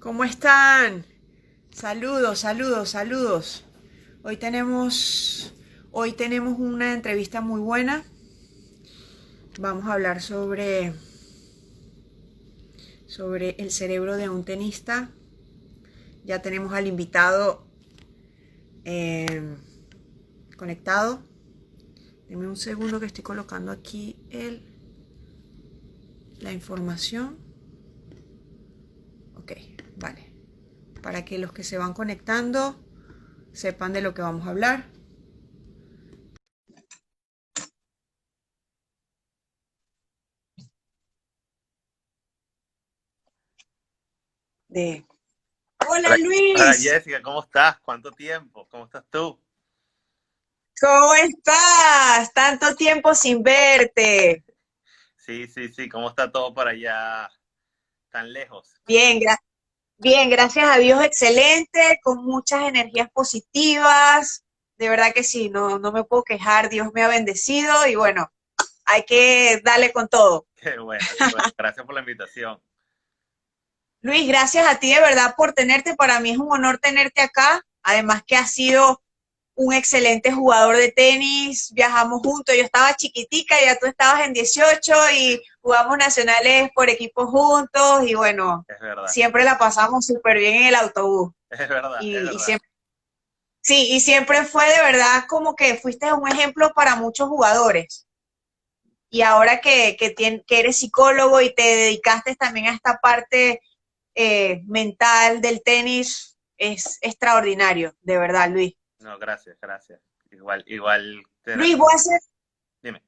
¿Cómo están? Saludos, saludos, saludos. Hoy tenemos, hoy tenemos una entrevista muy buena. Vamos a hablar sobre el cerebro de un tenista. Ya tenemos al invitado eh, conectado. Deme un segundo que estoy colocando aquí la información. Ok, vale. Para que los que se van conectando sepan de lo que vamos a hablar. De... Hola Hola Luis, Jessica, ¿cómo estás? ¿Cuánto tiempo? ¿Cómo estás tú? ¿cómo estás? Tanto tiempo sin verte. Sí, sí, sí, ¿cómo está todo por allá tan lejos? Bien, bien, gracias a Dios, excelente, con muchas energías positivas. De verdad que sí, no me puedo quejar, Dios me ha bendecido y bueno, hay que darle con todo. Qué bueno, qué bueno. Gracias por la invitación. Luis, gracias a ti de verdad por tenerte. Para mí es un honor tenerte acá. Además que has sido un excelente jugador de tenis, viajamos juntos, yo estaba chiquitica, ya tú estabas en 18 Sí, y jugamos nacionales por equipos juntos y bueno, es verdad, siempre la pasamos súper bien en el autobús. es verdad, es Y verdad. siempre, sí, y siempre fue de verdad como que fuiste un ejemplo para muchos jugadores. Y ahora que eres psicólogo y te dedicaste también a esta parte mental del tenis, es extraordinario, de verdad, Luis. No, gracias, gracias. Igual tener... Luis, Dime.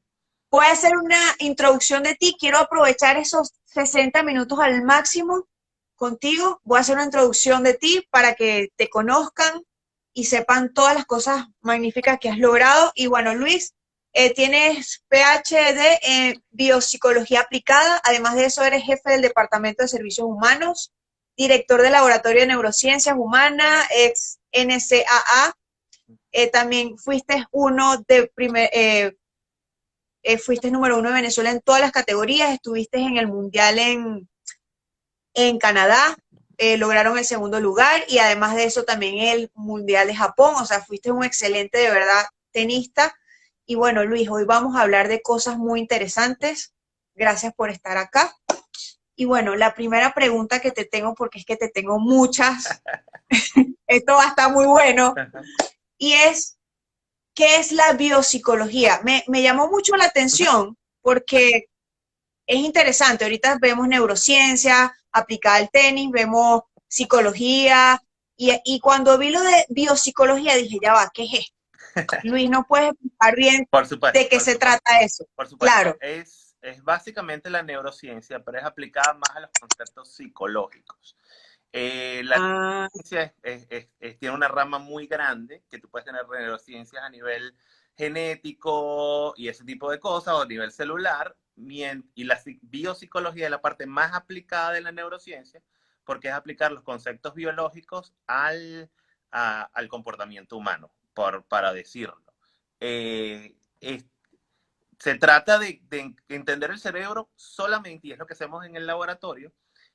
voy a hacer una introducción de ti. Quiero aprovechar esos 60 minutos al máximo contigo. Voy a hacer una introducción de ti para que te conozcan y sepan todas las cosas magníficas que has logrado. Y bueno, Luis, tienes PhD en biopsicología aplicada. Además de eso, eres jefe del Departamento de Servicios Humanos, director del Laboratorio de Neurociencias Humanas, ex NCAA. También fuiste uno de fuiste número uno de Venezuela en todas las categorías, estuviste en el Mundial en Canadá, lograron el segundo lugar y además de eso también el Mundial de Japón, o sea, fuiste un excelente de verdad tenista. Y bueno, Luis, hoy vamos a hablar de cosas muy interesantes. Gracias por estar acá. Y bueno, la primera pregunta que te tengo, porque es que te tengo muchas, esto va a estar muy bueno, y es, ¿qué es la biopsicología? Me llamó mucho la atención porque es interesante. Ahorita vemos neurociencia aplicada al tenis, vemos psicología, y cuando vi lo de biopsicología dije, ya va, ¿qué es esto? Luis, ¿no puedes explicar bien Por supuesto, de qué por se supuesto, trata eso? por supuesto. Claro. Es básicamente la neurociencia, pero es aplicada más a los conceptos psicológicos. La Ah, neurociencia tiene una rama muy grande, que tú puedes tener neurociencias a nivel genético y ese tipo de cosas, o a nivel celular, y la biopsicología es la parte más aplicada de la neurociencia, porque es aplicar los conceptos biológicos al comportamiento humano, para decirlo. Eh, es- Se trata de entender el cerebro solamente, y es lo que hacemos en el laboratorio,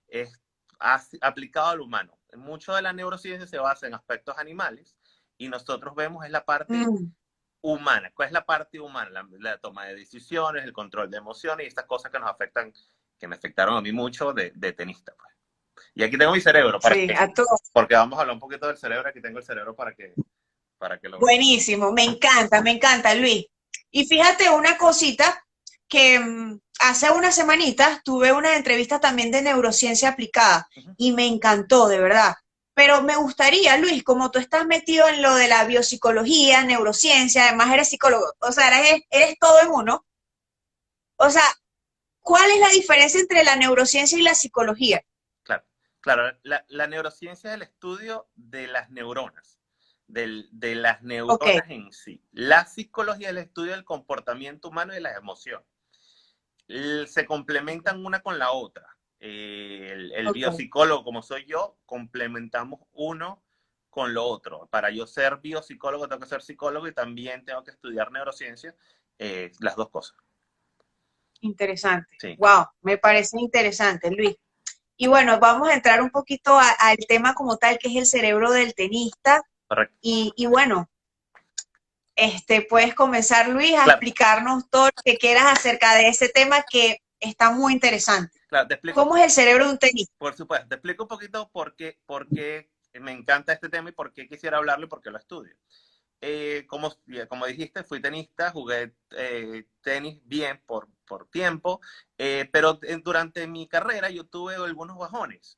es aplicado al humano. Mucho de la neurociencia se basa en aspectos animales y nosotros vemos es la parte mm, humana. ¿Cuál es la parte humana? La toma de decisiones, el control de emociones y estas cosas que nos afectan, que me afectaron a mí mucho de tenista. Pues. Y aquí tengo mi cerebro, sí, a todos. porque vamos a hablar un poquito del cerebro. Aquí tengo el cerebro para que lo vean. Buenísimo, me encanta, Luis. Y fíjate una cosita que hace unas semanitas tuve una entrevista también de neurociencia aplicada Uh -huh. y me encantó, de verdad. Pero me gustaría, Luis, como tú estás metido en lo de la biopsicología, neurociencia, además eres psicólogo, o sea, eres todo en uno. O sea, ¿cuál es la diferencia entre la neurociencia y la psicología? Claro, claro. La neurociencia es el estudio de las neuronas, de las Ok, neuronas en sí. La psicología es el estudio del comportamiento humano y de las emociones. Se complementan una con la otra. El ok. biopsicólogo, como soy yo, complementamos uno con lo otro. Para yo ser biopsicólogo, tengo que ser psicólogo y también tengo que estudiar neurociencia, las dos cosas. Interesante. Sí. Wow, me parece interesante, Luis. Y bueno, vamos a entrar un poquito al tema como tal, que es el cerebro del tenista. Correcto. Y bueno, puedes comenzar, Luis, a Claro, explicarnos todo lo que quieras acerca de ese tema que está muy interesante. claro, te explico, ¿Cómo es el cerebro de un tenista? por supuesto, te explico un poquito por qué me encanta este tema y por qué quisiera hablarlo y por qué lo estudio. Como dijiste, fui tenista, jugué tenis bien por tiempo, pero durante mi carrera yo tuve algunos bajones.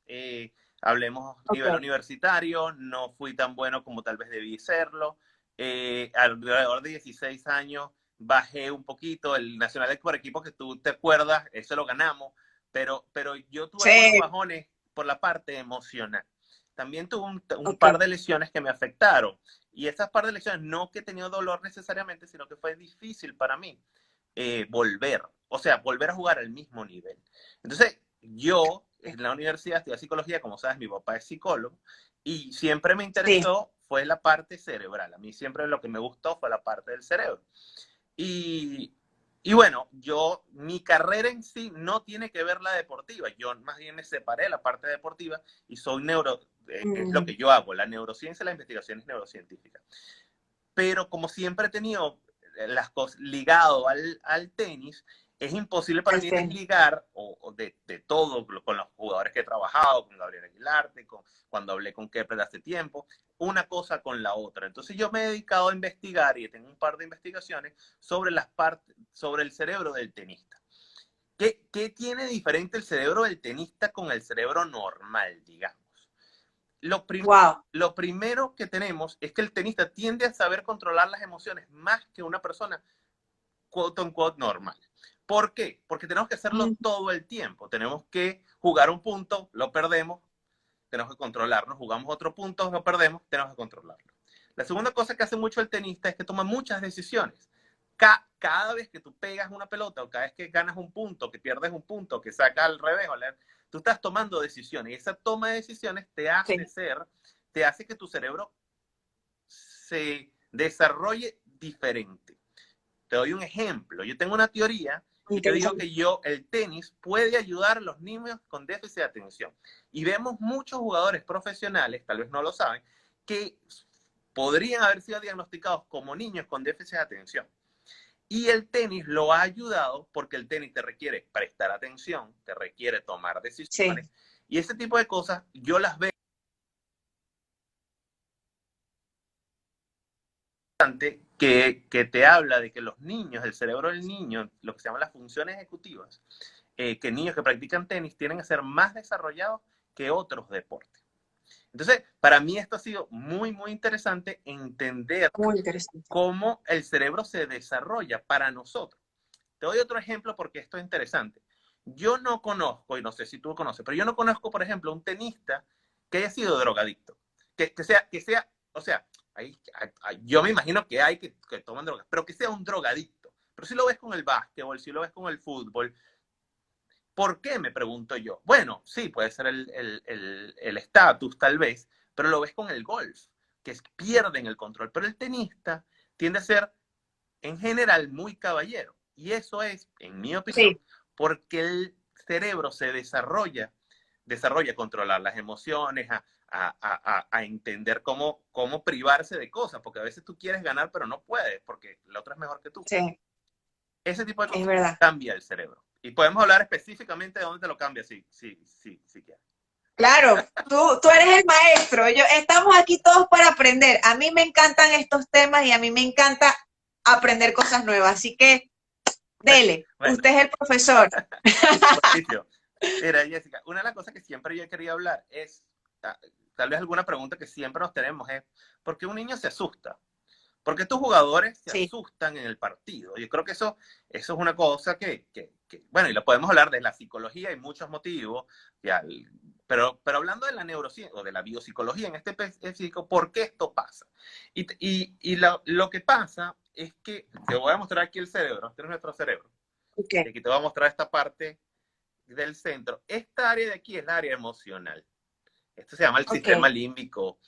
Hablemos nivel Okay. universitario, no fui tan bueno como tal vez debí serlo. Alrededor de 16 años bajé un poquito. El Nacional por equipo que tú te acuerdas, eso lo ganamos, pero yo tuve algunos Sí, bajones por la parte emocional. También tuve un ok. par de lesiones que me afectaron. Y esas par de lesiones, no que he tenido dolor necesariamente, sino que fue difícil para mí volver, o sea, volver a jugar al mismo nivel. Entonces, yo en la universidad estudié psicología, como sabes, mi papá es psicólogo, y siempre me Sí, interesó fue la parte cerebral. A mí siempre lo que me gustó fue la parte del cerebro. Y, y bueno, mi carrera en sí no tiene que ver la deportiva. Yo más bien me separé de la parte deportiva y soy es lo que yo hago. La neurociencia, la investigación es neurocientífica. Pero como siempre he tenido las cosas ligado al tenis, es imposible para al mí tenis. desligar de todo con los jugadores que he trabajado, con Gabriel Aguilarte, cuando hablé con Kepler hace tiempo, una cosa con la otra. Entonces yo me he dedicado a investigar y tengo un par de investigaciones sobre el cerebro del tenista. ¿Qué tiene diferente el cerebro del tenista con el cerebro normal, digamos? Lo, prim Wow. lo primero que tenemos es que el tenista tiende a saber controlar las emociones más que una persona quote unquote normal. ¿Por qué? Porque tenemos que hacerlo todo el tiempo. Tenemos que jugar un punto, lo perdemos, tenemos que controlarlo. Jugamos otro punto, lo perdemos, tenemos que controlarlo. La segunda cosa que hace mucho el tenista es que toma muchas decisiones. Cada vez que tú pegas una pelota o cada vez que ganas un punto, que pierdes un punto, que sacas al revés, tú estás tomando decisiones y esa toma de decisiones Sí, te hace que tu cerebro se desarrolle diferente. Te doy un ejemplo. Yo tengo una teoría y yo digo interesante. que el tenis puede ayudar a los niños con déficit de atención. Y vemos muchos jugadores profesionales, tal vez no lo saben, que podrían haber sido diagnosticados como niños con déficit de atención. Y el tenis lo ha ayudado porque el tenis te requiere prestar atención, te requiere tomar Sí, decisiones. Y ese tipo de cosas yo las veo que te habla de que los niños, el cerebro del niño, lo que se llaman las funciones ejecutivas, que niños que practican tenis tienen que ser más desarrollados que otros deportes. Entonces, para mí esto ha sido muy, muy interesante entender muy interesante. cómo el cerebro se desarrolla para nosotros. Te doy otro ejemplo porque esto es interesante. Yo no conozco, y no sé si tú lo conoces, pero yo no conozco, por ejemplo, un tenista que haya sido drogadicto. O sea, yo me imagino que hay que toman drogas, pero que sea un drogadicto. Pero si lo ves con el básquetbol, si lo ves con el fútbol, ¿por qué? Me pregunto yo. Bueno, sí, puede ser el estatus tal vez, pero lo ves con el golf, que pierden el control. Pero el tenista tiende a ser en general muy caballero. Y eso es, en mi opinión, Sí, porque el cerebro se desarrolla a controlar las emociones, a entender cómo privarse de cosas, porque a veces tú quieres ganar, pero no puedes, porque el otro es mejor que tú. sí, Ese tipo de es cosas verdad. cambia el cerebro. Y podemos hablar específicamente de dónde te lo cambia, si quieres. Claro, tú eres el maestro. Estamos aquí todos para aprender. A mí me encantan estos temas y a mí me encanta aprender cosas nuevas. Así que, dele, Bueno, usted es el profesor. buenísimo. Mira, Jessica, una de las cosas que siempre yo he querido hablar es, tal vez alguna pregunta que siempre nos tenemos es, ¿por qué un niño se asusta? ¿Por qué estos jugadores se Sí, asustan en el partido? Yo creo que eso es una cosa bueno, y lo podemos hablar de la psicología, hay muchos motivos, pero hablando de la neurociencia o de la biopsicología en este específico, ¿por qué esto pasa? Y lo que pasa es que, te voy a mostrar aquí el cerebro, este es nuestro cerebro, ok, y aquí te voy a mostrar esta parte del centro. Esta área de aquí es la área emocional. Esto se llama el ok, sistema límbico.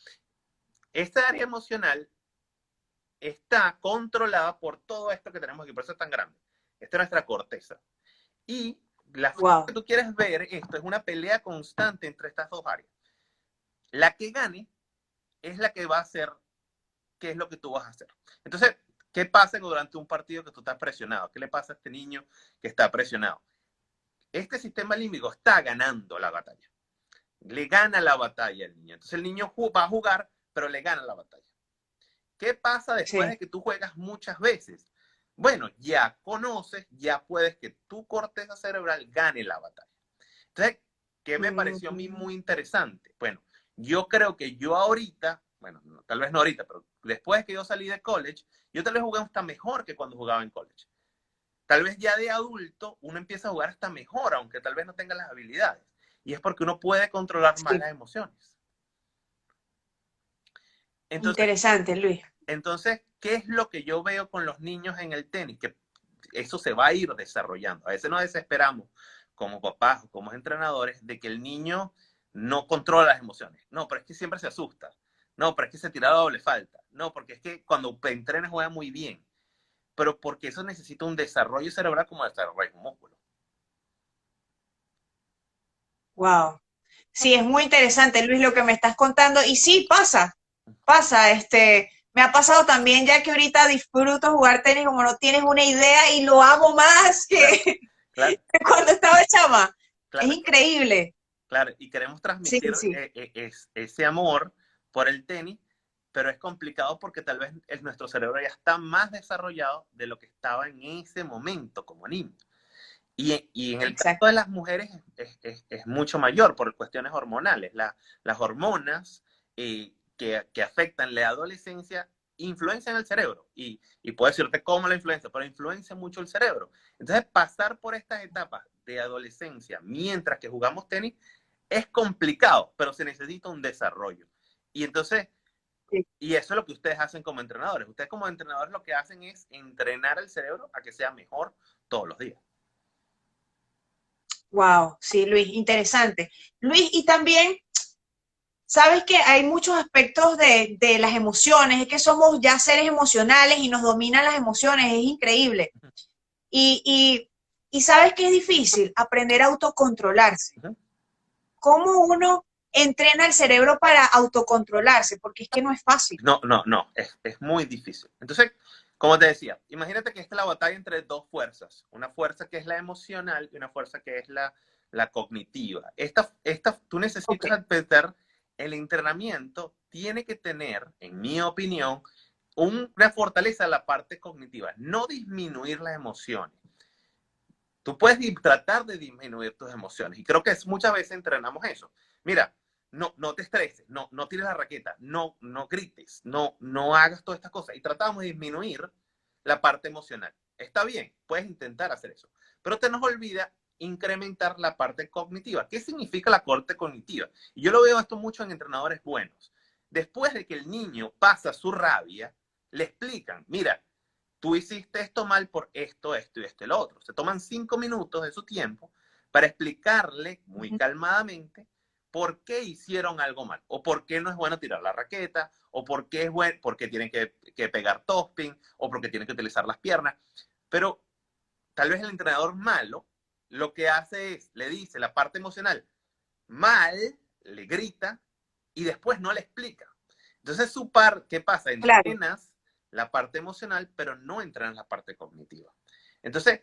Esta área emocional está controlada por todo esto que tenemos aquí, por eso es tan grande. Esta es nuestra corteza. Y la forma Wow. que tú quieres ver esto es una pelea constante entre estas dos áreas. La que gane es la que va a hacer qué es lo que tú vas a hacer. Entonces, ¿qué pasa durante un partido que tú estás presionado? ¿Qué le pasa a este niño que está presionado? Este sistema límbico está ganando la batalla. Le gana la batalla al niño. Entonces el niño va a jugar, pero le gana la batalla. ¿Qué pasa después de Sí. que tú juegas muchas veces? Bueno, ya conoces, ya puedes que tu corteza cerebral gane la batalla. Entonces, ¿qué me pareció a mí Mm. muy interesante? Bueno, yo creo que yo ahorita, bueno, tal vez no ahorita, pero después que yo salí de college, yo tal vez jugué hasta mejor que cuando jugaba en college. Tal vez ya de adulto uno empieza a jugar hasta mejor, aunque tal vez no tenga las habilidades. Y es porque uno puede controlar más Sí. las emociones. Entonces, Interesante, Luis. ¿qué es lo que yo veo con los niños en el tenis? Que eso se va a ir desarrollando. A veces nos desesperamos como papás o como entrenadores de que el niño no controla las emociones. No, pero es que siempre se asusta. No, pero es que se tira doble falta. No, porque es que cuando entrena juega muy bien. Pero porque eso necesita un desarrollo cerebral como desarrollo un músculo. Wow. Sí, es muy interesante, Luis, lo que me estás contando. Y sí, pasa, me ha pasado también ya que ahorita disfruto jugar tenis como no tienes una idea y lo amo más Claro, claro, que cuando estaba chama. Es claro, claro. increíble. Claro, y queremos Sí, transmitir sí, ese amor por el tenis, pero es complicado porque tal vez nuestro cerebro ya está más desarrollado de lo que estaba en ese momento como niño. Y en el caso de exacto. las mujeres es mucho mayor por cuestiones hormonales. Las hormonas que afectan la adolescencia influencian el cerebro. Y puedo decirte cómo la influencia, pero influencia mucho el cerebro. Entonces, pasar por estas etapas de adolescencia mientras que jugamos tenis es complicado, pero se necesita un desarrollo. Y entonces, Sí. y eso es lo que ustedes hacen como entrenadores. Ustedes como entrenadores lo que hacen es entrenar el cerebro a que sea mejor todos los días. Wow, sí, Luis, interesante. Luis, y también, sabes que hay muchos aspectos de las emociones, es que somos ya seres emocionales y nos dominan las emociones, es increíble. Y, y, y sabes que es difícil aprender a autocontrolarse. Uh -huh. ¿Cómo uno entrena el cerebro para autocontrolarse? Porque es que no es fácil. No, no, no, es muy difícil. Entonces, como te decía, imagínate que esta es la batalla entre dos fuerzas. Una fuerza que es la emocional y una fuerza que es la cognitiva. Tú Ok, necesitas aprender el entrenamiento, tiene que tener, en mi opinión, una fortaleza en la parte cognitiva, no disminuir las emociones. Tú puedes tratar de disminuir tus emociones y creo que muchas veces entrenamos eso. Mira, no te estreses, no tires la raqueta, no grites, no hagas todas estas cosas y tratamos de disminuir la parte emocional. Está bien, puedes intentar hacer eso, pero te nos olvida incrementar la parte cognitiva. ¿Qué significa la parte cognitiva? Y yo lo veo esto mucho en entrenadores buenos. Después de que el niño pasa su rabia, le explican, mira, tú hiciste esto mal por esto, esto y esto y lo otro. Se toman 5 minutos de su tiempo para explicarle muy calmadamente por qué hicieron algo mal, o por qué no es bueno tirar la raqueta, o por qué es bueno, porque tienen que pegar topspin, o porque tienen que utilizar las piernas. Pero tal vez el entrenador malo lo que hace es, le dice la parte emocional mal, le grita, y después no le explica. Entonces, ¿qué pasa? claro. Entrenas la parte emocional, pero no entrenas la parte cognitiva. Entonces,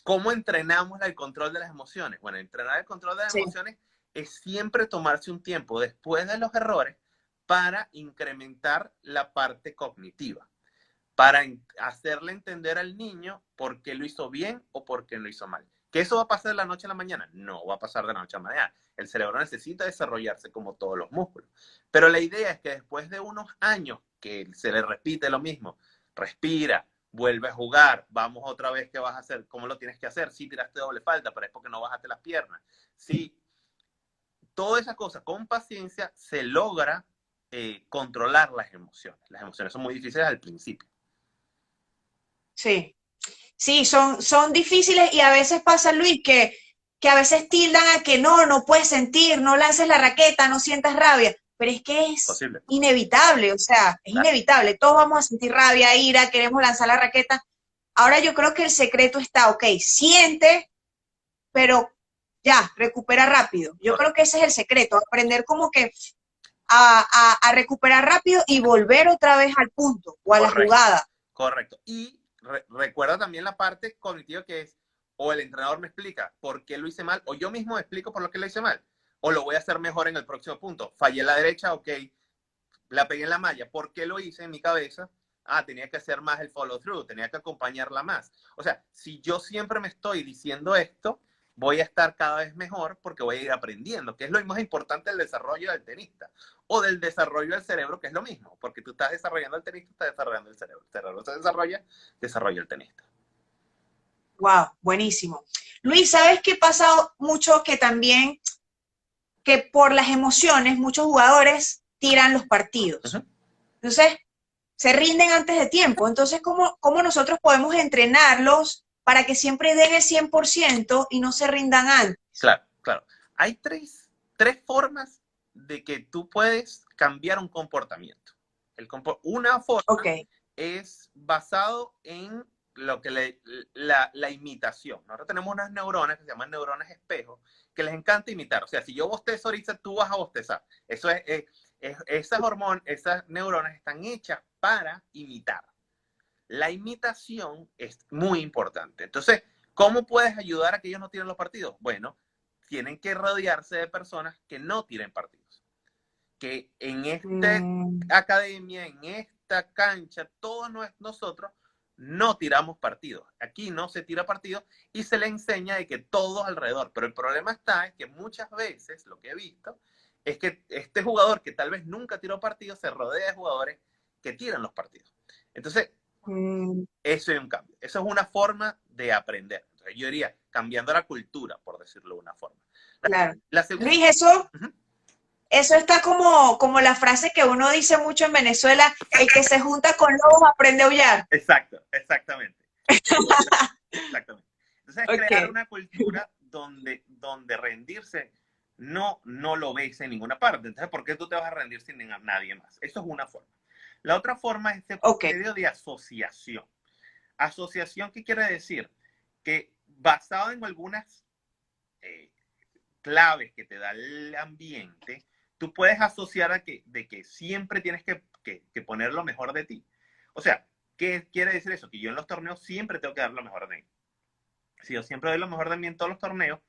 ¿cómo entrenamos el control de las emociones? Bueno, entrenar el control de las Sí, emociones es siempre tomarse un tiempo después de los errores para incrementar la parte cognitiva, para hacerle entender al niño por qué lo hizo bien o por qué lo hizo mal. ¿Que eso va a pasar de la noche a la mañana? No va a pasar de la noche a la mañana. El cerebro necesita desarrollarse como todos los músculos. Pero la idea es que después de unos años que se le repite lo mismo, respira, vuelve a jugar, vamos otra vez, ¿qué vas a hacer? ¿Cómo lo tienes que hacer? Sí, tiraste doble falta, pero es porque no bajaste las piernas. Sí, toda esa cosa con paciencia se logra controlar las emociones. Las emociones son muy difíciles al principio. sí. Sí, son difíciles y a veces pasa, Luis, que a veces tildan a que no puedes sentir, no lances la raqueta, no sientas rabia, pero es que es Posible. inevitable, o sea, es Claro. inevitable. Todos vamos a sentir rabia, ira, queremos lanzar la raqueta, Ahora yo creo que el secreto está, ok, siente, pero ya, recupera rápido. Yo creo que ese es el secreto, aprender como que a recuperar rápido y volver otra vez al punto o a la Correcto, jugada. correcto. Y recuerda también la parte cognitiva que es, o el entrenador me explica por qué lo hice mal, o yo mismo me explico por lo que lo hice mal, o lo voy a hacer mejor en el próximo punto. Fallé en la derecha, ok, la pegué en la malla. ¿Por qué lo hice en mi cabeza? Ah, tenía que hacer más el follow through, tenía que acompañarla más. O sea, si yo siempre me estoy diciendo esto, voy a estar cada vez mejor porque voy a ir aprendiendo, que es lo más importante del desarrollo del tenista o del desarrollo del cerebro, que es lo mismo, porque tú estás desarrollando el tenista, estás desarrollando el cerebro. El cerebro se desarrolla, desarrolla el tenista. Wow, buenísimo. Luis, ¿sabes qué pasa mucho? Que también, que por las emociones, muchos jugadores tiran los Uh partidos. -huh. Entonces, se rinden antes de tiempo. Entonces, ¿cómo nosotros podemos entrenarlos para que siempre den el 100% y no se rindan antes? Claro, claro. Hay tres formas de que tú puedes cambiar un comportamiento. Una Ok, forma es basado en lo que la imitación. Nosotros tenemos unas neuronas que se llaman neuronas espejo, que les encanta imitar. O sea, si yo bostezo ahorita, tú vas a bostezar. Eso esas hormonas, esas neuronas están hechas para imitar. La imitación es muy importante. Entonces, ¿cómo puedes ayudar a que ellos no tiren los partidos? Bueno, tienen que rodearse de personas que no tiren partidos. Que en esta academia, en esta cancha, todos nosotros no tiramos partidos. Aquí no se tira partido y se le enseña de que todos alrededor. Pero el problema está es que muchas veces, lo que he visto, es que este jugador que tal vez nunca tiró partidos se rodea de jugadores que tiran los partidos. Entonces, eso es un cambio. Eso es una forma de aprender. Entonces, yo diría, cambiando la cultura, por decirlo de una forma. claro. La segunda. Luis, eso, Uh -huh. eso está como la frase que uno dice mucho en Venezuela, el que se junta con lobos aprende a aullar. Exacto, exactamente. Exactamente. Entonces, crear Ok. una cultura donde rendirse no lo ves en ninguna parte. Entonces, ¿por qué tú te vas a rendir sin nadie más? Eso es una forma. La otra forma es este Ok. medio de asociación. Asociación, ¿qué quiere decir? Que basado en algunas claves que te da el ambiente, tú puedes asociar de que siempre tienes que poner lo mejor de ti. O sea, ¿qué quiere decir eso? Que yo en los torneos siempre tengo que dar lo mejor de mí. Si yo siempre doy lo mejor de mí en todos los torneos,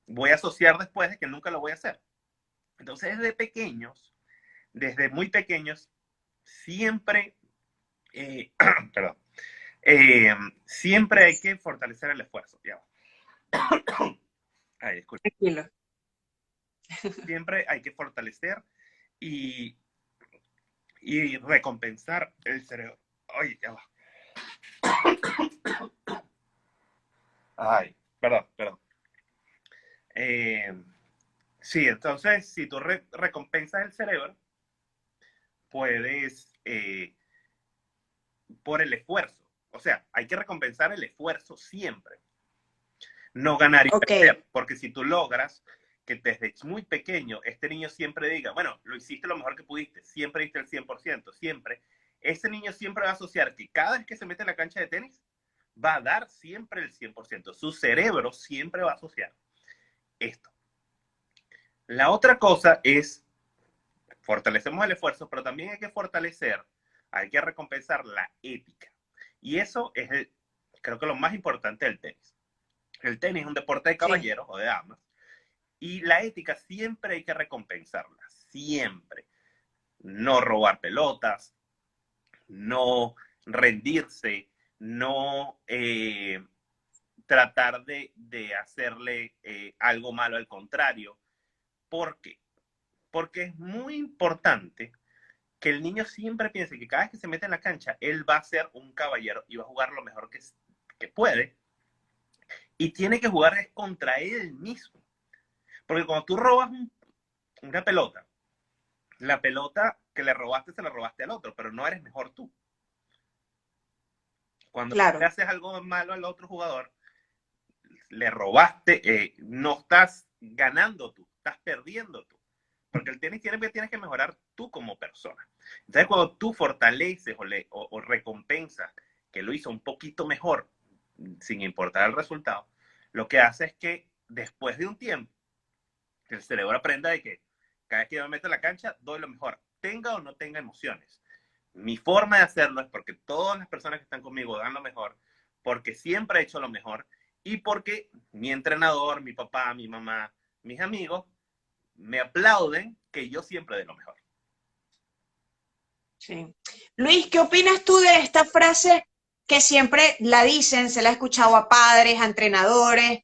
voy a asociar después de que nunca lo voy a hacer. Entonces, desde muy pequeños, siempre, perdón, siempre hay que fortalecer el esfuerzo. Ya. Ay, disculpe. Tranquilo. Siempre hay que fortalecer y, y recompensar el cerebro. Ay, ya va. Ay, perdón. Sí, entonces, si tú recompensas el cerebro, puedes, por el esfuerzo. O sea, hay que recompensar el esfuerzo siempre. No ganar y Ok. perder. Porque si tú logras que desde muy pequeño este niño siempre diga, bueno, lo hiciste lo mejor que pudiste, siempre diste el 100%, siempre, ese niño siempre va a asociar que cada vez que se mete en la cancha de tenis, va a dar siempre el 100%. Su cerebro siempre va a asociar esto. La otra cosa es, fortalecemos el esfuerzo, pero también hay que recompensar la ética. Y eso es, creo que lo más importante del tenis. El tenis es un deporte de Sí. caballeros o de damas, y la ética siempre hay que recompensarla, siempre. No robar pelotas, no rendirse, no tratar de hacerle algo malo al contrario. ¿Por qué? Porque es muy importante que el niño siempre piense que cada vez que se mete en la cancha, él va a ser un caballero y va a jugar lo mejor que puede. Y tiene que jugar contra él mismo. Porque cuando tú robas una pelota, la pelota que le robaste se la robaste al otro, pero no eres mejor tú. Cuando le Claro. haces algo malo al otro jugador, le robaste, no estás ganando tú, estás perdiendo tú. Porque el tenis tienes que mejorar tú como persona. Entonces, cuando tú fortaleces o recompensas que lo hizo un poquito mejor, sin importar el resultado, lo que hace es que después de un tiempo, el cerebro aprenda de que cada vez que yo me meto en la cancha, doy lo mejor, tenga o no tenga emociones. Mi forma de hacerlo es porque todas las personas que están conmigo dan lo mejor, porque siempre he hecho lo mejor y porque mi entrenador, mi papá, mi mamá, mis amigos me aplauden que yo siempre dé lo mejor. Sí. Luis, ¿qué opinas tú de esta frase que siempre la dicen, se la he escuchado a padres, a entrenadores,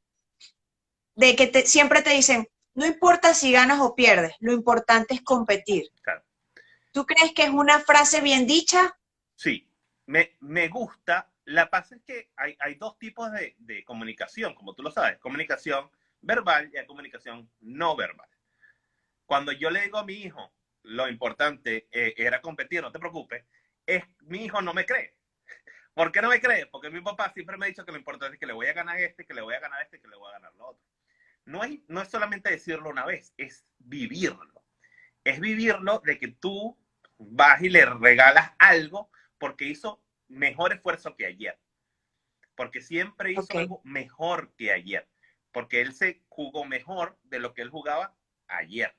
de que siempre te dicen, no importa si ganas o pierdes, lo importante es competir? Claro. ¿Tú crees que es una frase bien dicha? Sí, me gusta. La pasa es que hay dos tipos de comunicación, como tú lo sabes, comunicación verbal y comunicación no verbal. Cuando yo le digo a mi hijo, lo importante era competir, no te preocupes, mi hijo no me cree. ¿Por qué no me cree? Porque mi papá siempre me ha dicho que lo importante es que le voy a ganar este, que le voy a ganar este, que le voy a ganar lo otro. No es solamente decirlo una vez, es vivirlo. Es vivirlo de que tú vas y le regalas algo porque hizo mejor esfuerzo que ayer. Porque siempre hizo algo mejor que ayer. Porque él se jugó mejor de lo que él jugaba ayer.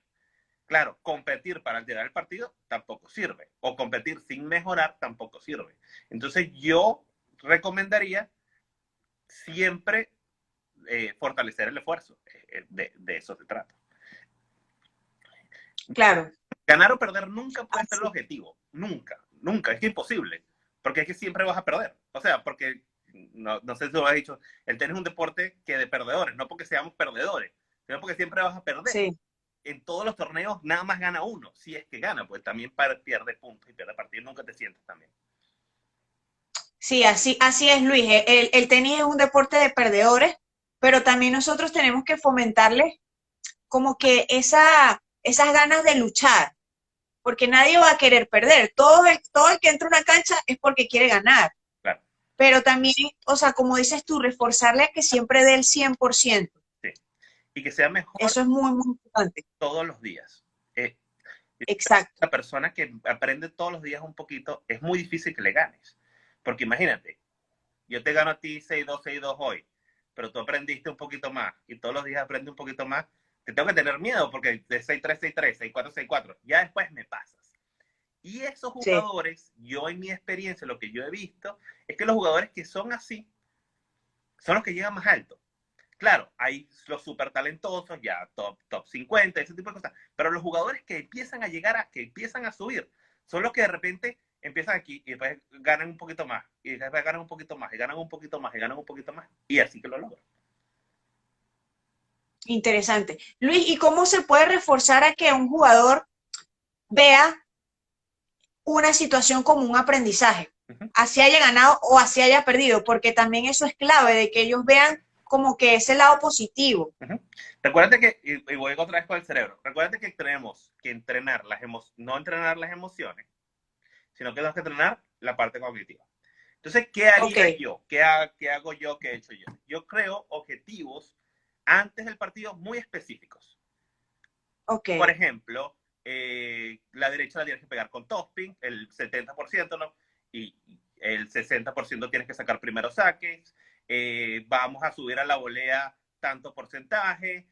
Claro, competir para alterar el partido tampoco sirve. O competir sin mejorar tampoco sirve. Entonces yo recomendaría siempre fortalecer el esfuerzo. De eso se trata. Claro. Ganar o perder nunca puede ser el objetivo. Nunca, nunca. Es que imposible. Porque es que siempre vas a perder. O sea, porque, no sé si lo has dicho, el tenis es un deporte que de perdedores, no porque seamos perdedores, sino porque siempre vas a perder. Sí. En todos los torneos nada más gana uno. Si es que gana, pues también pierde puntos y pierde partidos. Nunca te sientes también. Sí, así es, Luis. El tenis es un deporte de perdedores, pero también nosotros tenemos que fomentarles como que esas ganas de luchar, porque nadie va a querer perder. Todo el que entra a una cancha es porque quiere ganar. Claro. Pero también, o sea, como dices tú, reforzarle a que siempre dé el 100%. Sí. Y que sea mejor. Eso es muy, muy importante. Todos los días. Exacto. La persona que aprende todos los días un poquito, es muy difícil que le ganes. Porque imagínate, yo te gano a ti 6-2, 6-2 hoy, pero tú aprendiste un poquito más y todos los días aprendes un poquito más, te tengo que tener miedo porque de 6-3, 6-3, 6-4, 6-4, ya después me pasas. Y esos jugadores, sí, yo en mi experiencia, lo que yo he visto, es que los jugadores que son así, son los que llegan más alto. Claro, hay los súper talentosos, ya top 50, ese tipo de cosas, pero los jugadores que empiezan a llegar, que empiezan a subir, son los que de repente empiezan aquí y después ganan un poquito más, y después ganan un poquito más, y ganan un poquito más, y ganan un poquito más, y así que lo logran. Interesante. Luis, ¿y cómo se puede reforzar a que un jugador vea una situación como un aprendizaje? Así haya ganado o así haya perdido, porque también eso es clave, de que ellos vean como que ese lado positivo. Recuérdate que, y voy otra vez con el cerebro, recuérdate que tenemos que entrenar no entrenar las emociones, sino que tenemos que entrenar la parte cognitiva. Entonces, ¿qué haría yo? ¿Qué hago yo? ¿Qué he hecho yo? Yo creo objetivos antes del partido muy específicos. Por ejemplo, la derecha la tienes que pegar con topspin, el 70%, ¿no? Y el 60% tienes que sacar primero saques. Vamos a subir a la volea tanto porcentaje.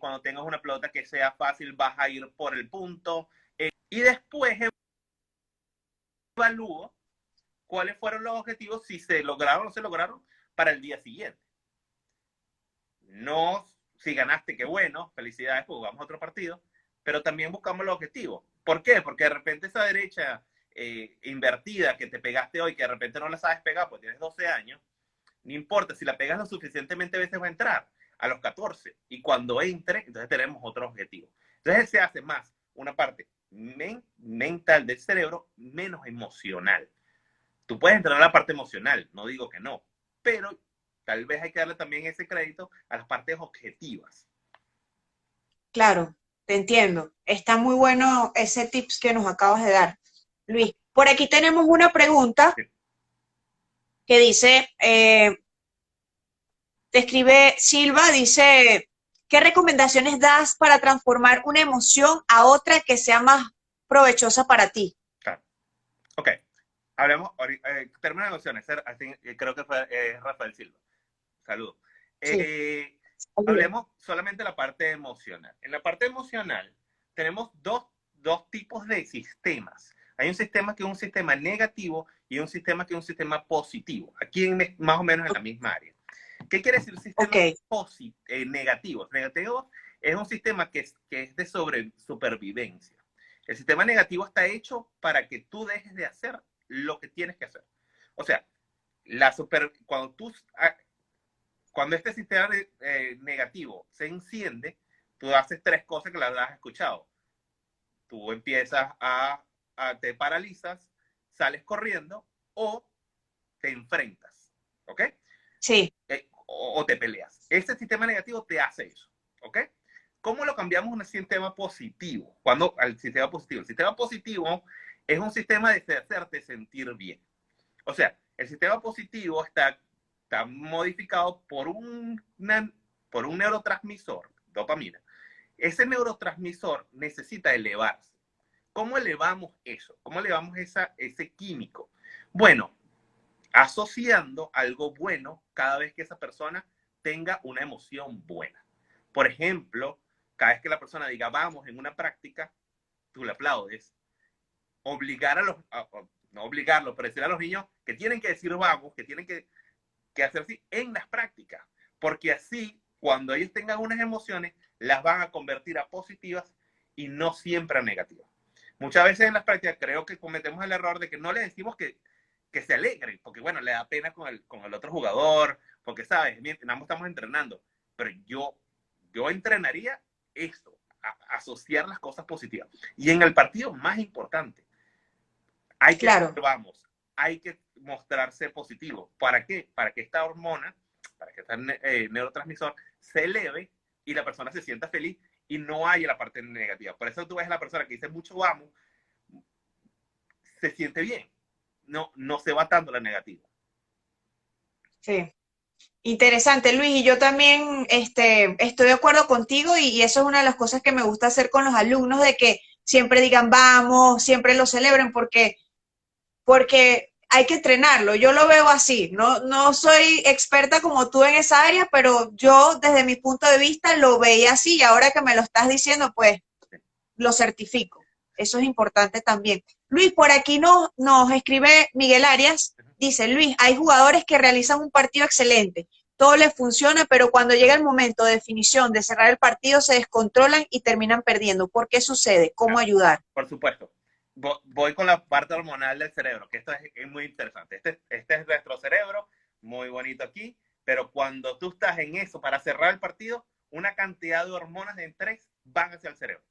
Cuando tengas una pelota que sea fácil, vas a ir por el punto. Y después evalúo cuáles fueron los objetivos, si se lograron o no se lograron para el día siguiente. No, si ganaste, qué bueno, felicidades, pues jugamos otro partido, pero también buscamos los objetivos. ¿Por qué? Porque de repente esa derecha invertida que te pegaste hoy, que de repente no la sabes pegar, pues tienes 12 años, no importa, si la pegas lo suficientemente veces va a entrar a los 14, y cuando entre, entonces tenemos otro objetivo. Entonces se hace más una parte mental del cerebro, menos emocional. Tú puedes entrenar la parte emocional, no digo que no, pero tal vez hay que darle también ese crédito a las partes objetivas. Claro, te entiendo. Está muy bueno ese tips que nos acabas de dar, Luis. Por aquí tenemos una pregunta que dice, te escribe Silva, dice, ¿qué recomendaciones das para transformar una emoción a otra que sea más provechosa para ti? Claro. Ok. hablemos, términos de emociones, creo que fue Rafael Silva. Saludos. Sí. Hablemos solamente de la parte emocional. En la parte emocional tenemos dos tipos de sistemas. Hay un sistema que es un sistema negativo y un sistema que es un sistema positivo. Aquí más o menos en la misma área. ¿Qué quiere decir sistema negativo? Negativo es un sistema que es de supervivencia. El sistema negativo está hecho para que tú dejes de hacer lo que tienes que hacer. O sea, cuando este sistema negativo se enciende, tú haces tres cosas que las has escuchado. Tú empiezas te paralizas, sales corriendo o te enfrentas, ¿ok? Sí. O te peleas. Este sistema negativo te hace eso, ¿ok? ¿Cómo lo cambiamos a un sistema positivo? Al sistema positivo. El sistema positivo es un sistema de hacerte sentir bien. O sea, el sistema positivo está modificado por un neurotransmisor, dopamina. Ese neurotransmisor necesita elevarse. ¿Cómo elevamos eso? ¿Cómo elevamos ese químico? Bueno, asociando algo bueno cada vez que esa persona tenga una emoción buena. Por ejemplo, cada vez que la persona diga vamos en una práctica, tú le aplaudes. Obligar no obligarlo, pero decir a los niños que tienen que decir vamos, que tienen que hacer así en las prácticas, porque así cuando ellos tengan unas emociones, las van a convertir a positivas y no siempre a negativas. Muchas veces en las prácticas creo que cometemos el error de que no les decimos que se alegren, porque bueno, le da pena con el otro jugador, porque sabes, ambos estamos entrenando, pero yo entrenaría esto, asociar las cosas positivas. Y en el partido más importante, hay que vamos, hay que mostrarse positivo. ¿Para qué? Para que esta hormona, para que este neurotransmisor se eleve y la persona se sienta feliz y no haya la parte negativa. Por eso tú ves a la persona que dice mucho vamos, se siente bien. No se va tanto la negativa. Sí. Interesante, Luis, y yo también estoy de acuerdo contigo y eso es una de las cosas que me gusta hacer con los alumnos, de que siempre digan vamos, siempre lo celebren, porque hay que entrenarlo. Yo lo veo así, no soy experta como tú en esa área, pero yo desde mi punto de vista lo veía así y ahora que me lo estás diciendo, pues lo certifico. Eso es importante también. Luis, por aquí nos escribe Miguel Arias, dice, Luis, hay jugadores que realizan un partido excelente, todo les funciona, pero cuando llega el momento de definición, de cerrar el partido, se descontrolan y terminan perdiendo. ¿Por qué sucede? ¿Cómo ayudar? Por supuesto. Voy con la parte hormonal del cerebro, que esto es muy interesante. Este es nuestro cerebro, muy bonito aquí, pero cuando tú estás en eso para cerrar el partido, una cantidad de hormonas en tres van hacia el cerebro.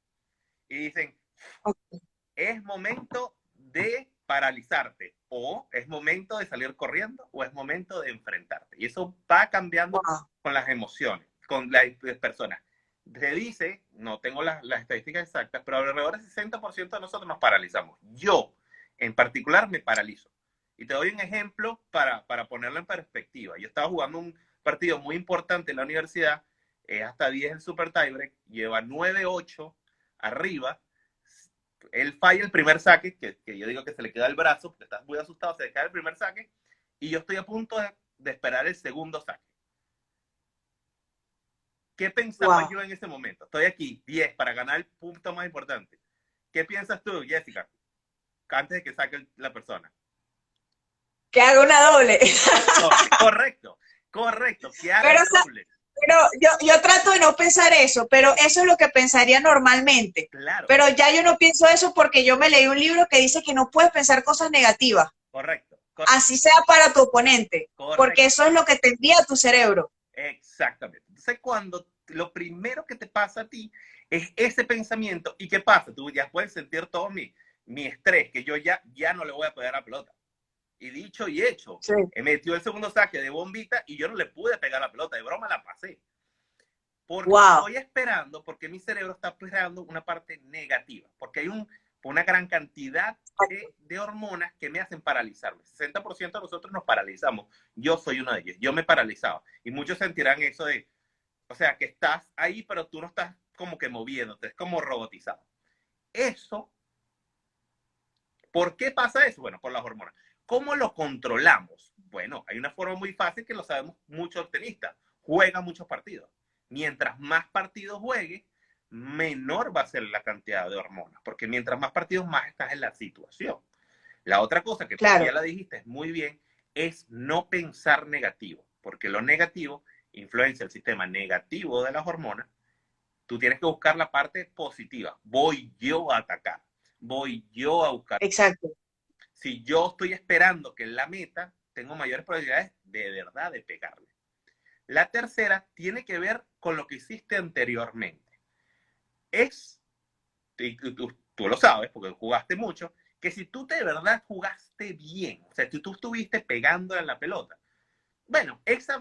Y dicen, es momento de paralizarte, o es momento de salir corriendo, o es momento de enfrentarte. Y eso va cambiando con las emociones, con las personas. Se dice, no tengo las estadísticas exactas, pero alrededor del 60% de nosotros nos paralizamos. Yo, en particular, me paralizo. Y te doy un ejemplo para ponerlo en perspectiva. Yo estaba jugando un partido muy importante en la universidad, hasta 10 el super tiebreak, lleva 9-8 arriba. Él falla el primer saque, que yo digo que se le queda el brazo, porque está muy asustado, se le queda el primer saque, y yo estoy a punto de esperar el segundo saque. ¿Qué pensaba yo en ese momento? Estoy aquí, 10, para ganar el punto más importante. ¿Qué piensas tú, Jessica, antes de que saque la persona? Que haga una doble. Correcto. Que haga una doble. Pero yo trato de no pensar eso, pero eso es lo que pensaría normalmente. Claro. Pero ya yo no pienso eso porque yo me leí un libro que dice que no puedes pensar cosas negativas. Correcto. Así sea para tu oponente. Correcto. Porque eso es lo que te envía tu cerebro. Exactamente. Entonces, cuando lo primero que te pasa a ti es ese pensamiento, ¿y qué pasa? Tú ya puedes sentir todo mi estrés, que yo ya no le voy a pegar a la pelota. Y dicho y hecho, sí. Metió el segundo saque de bombita y yo no le pude pegar la pelota, de broma la pasé. Porque estoy esperando, porque mi cerebro está esperando una parte negativa, porque hay una gran cantidad de hormonas que me hacen paralizarme. 60% de nosotros nos paralizamos. Yo soy uno de ellos. Yo me paralizaba. Y muchos sentirán eso de, o sea, que estás ahí, pero tú no estás como que moviéndote, es como robotizado. Eso, ¿por qué pasa eso? Bueno, por las hormonas. ¿Cómo lo controlamos? Bueno, hay una forma muy fácil que lo sabemos muchos tenistas. Juega muchos partidos. Mientras más partidos juegue, menor va a ser la cantidad de hormonas, porque mientras más partidos, más estás en la situación. La otra cosa que tú Claro, ya la dijiste muy bien, es no pensar negativo, porque lo negativo influencia el sistema negativo de las hormonas. Tú tienes que buscar la parte positiva. Voy yo a atacar, voy yo a buscar. exacto. Si yo estoy esperando que en la meta, tengo mayores probabilidades de verdad de pegarle. La tercera tiene que ver con lo que hiciste anteriormente. Es, y tú lo sabes porque jugaste mucho, que si tú de verdad jugaste bien, o sea, si tú estuviste pegando en la pelota, bueno, esa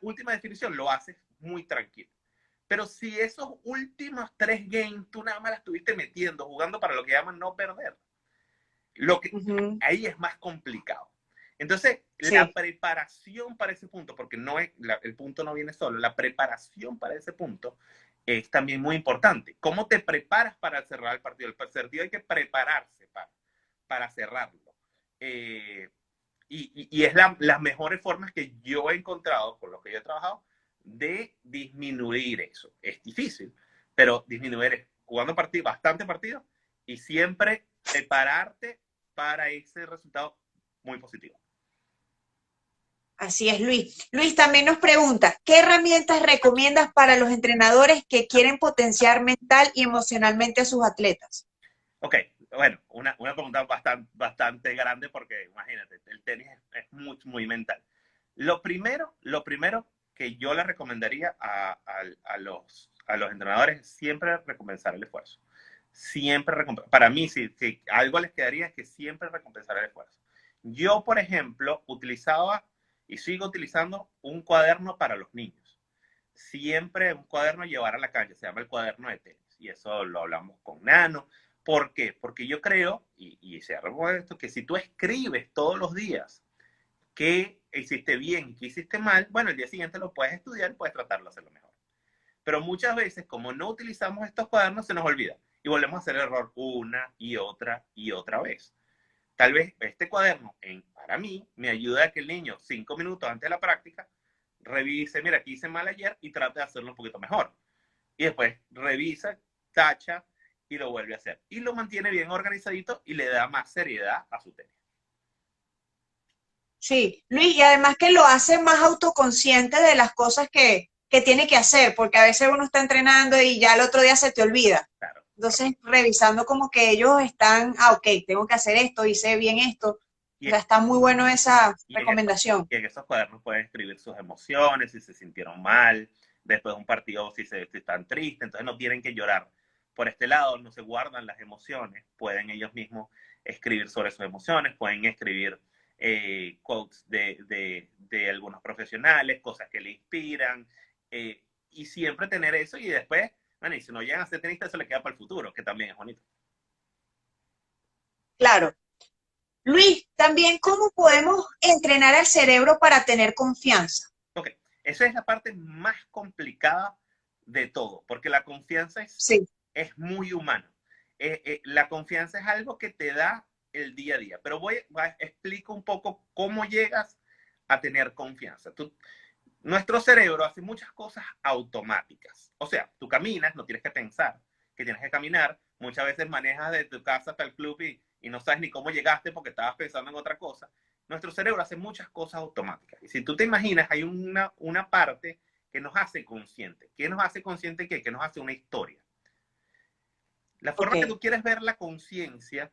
última definición lo haces muy tranquilo. Pero si esos últimos 3 games tú nada más la estuviste metiendo, jugando para lo que llaman no perder, Ujú. ahí es más complicado. Entonces, la Sí, preparación para ese punto, porque no es, el punto no viene solo, la preparación para ese punto es también muy importante. ¿Cómo te preparas para cerrar el partido? El partido hay que prepararse para cerrarlo. Y es las mejores formas que yo he encontrado, con lo que yo he trabajado, de disminuir eso. Es difícil, pero disminuir jugando bastante partido y siempre prepararte para ese resultado muy positivo. así es, Luis. Luis también nos pregunta, ¿qué herramientas recomiendas para los entrenadores que quieren potenciar mental y emocionalmente a sus atletas? Ok, bueno, una pregunta bastante grande porque imagínate, el tenis es muy mental. Lo primero que yo le recomendaría a los entrenadores es siempre recompensar el esfuerzo. Siempre para mí, si algo les quedaría es que siempre recompensar el esfuerzo. Yo, por ejemplo, utilizaba y sigo utilizando un cuaderno para los niños. Siempre un cuaderno llevar a la cancha, se llama el cuaderno de tenis. Y eso lo hablamos con Nano. ¿Por qué? Porque yo creo, y se arregla esto, que si tú escribes todos los días qué hiciste bien y qué hiciste mal, bueno, el día siguiente lo puedes estudiar y puedes tratarlo de hacerlo mejor. Pero muchas veces, como no utilizamos estos cuadernos, se nos olvida y volvemos a hacer el error una y otra vez. Tal vez este cuaderno, para mí, me ayuda a que el niño, 5 minutos antes de la práctica, revise, mira, aquí hice mal ayer y trate de hacerlo un poquito mejor. Y después revisa, tacha y lo vuelve a hacer. Y lo mantiene bien organizadito y le da más seriedad a su tenis. Sí, Luis, y además que lo hace más autoconsciente de las cosas que tiene que hacer, porque a veces uno está entrenando y ya el otro día se te olvida. Claro. Entonces, revisando como que ellos están, ok, tengo que hacer esto, hice bien esto. O Y, sea, está muy bueno esa y, en esos, recomendación. y en esos cuadernos pueden escribir sus emociones, si se sintieron mal, después de un partido, si están tristes, entonces no tienen que llorar. Por este lado, no se guardan las emociones, pueden ellos mismos escribir sobre sus emociones, pueden escribir quotes de algunos profesionales, cosas que le inspiran, y siempre tener eso y después, bueno, y si no llegan a ser tenistas, eso le queda para el futuro, que también es bonito. Claro. Luis, también cómo podemos entrenar al cerebro para tener confianza. Ok, esa es la parte más complicada de todo, porque la confianza Sí, es muy humana. La confianza es algo que te da el día a día, pero explico un poco cómo llegas a tener confianza. Nuestro cerebro hace muchas cosas automáticas. O sea, tú caminas, no tienes que pensar que tienes que caminar. Muchas veces manejas de tu casa hasta el club y no sabes ni cómo llegaste porque estabas pensando en otra cosa. Nuestro cerebro hace muchas cosas automáticas. Y si tú te imaginas, hay una parte que nos hace consciente. ¿Qué nos hace consciente? ¿Qué nos hace una historia? La ok, forma que tú quieres ver la conciencia,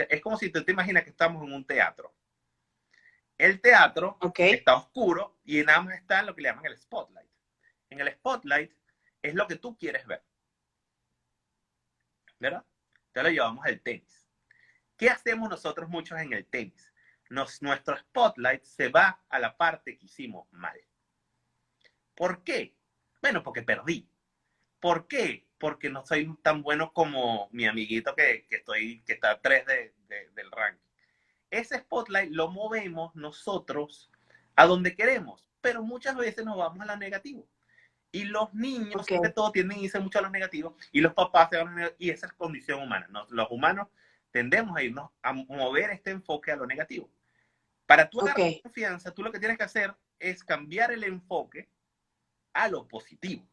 es como si tú te imaginas que estamos en un teatro. El teatro ok, está oscuro y nada más está en lo que le llaman el spotlight. En el spotlight es lo que tú quieres ver, ¿verdad? Entonces lo llevamos al tenis. ¿Qué hacemos nosotros muchos en el tenis? Nuestro spotlight se va a la parte que hicimos mal. ¿Por qué? Bueno, porque perdí. ¿Por qué? Porque no soy tan bueno como mi amiguito que está a 3 del ranking. Ese spotlight lo movemos nosotros a donde queremos, pero muchas veces nos vamos a la negativa. Y los niños, ok, sobre todo, tienden a irse mucho a los negativos y los papás se van a los negativos, y esa es condición humana. Los humanos tendemos a irnos a mover este enfoque a lo negativo. Para tú Ok. agarrar confianza, tú lo que tienes que hacer es cambiar el enfoque a lo positivo.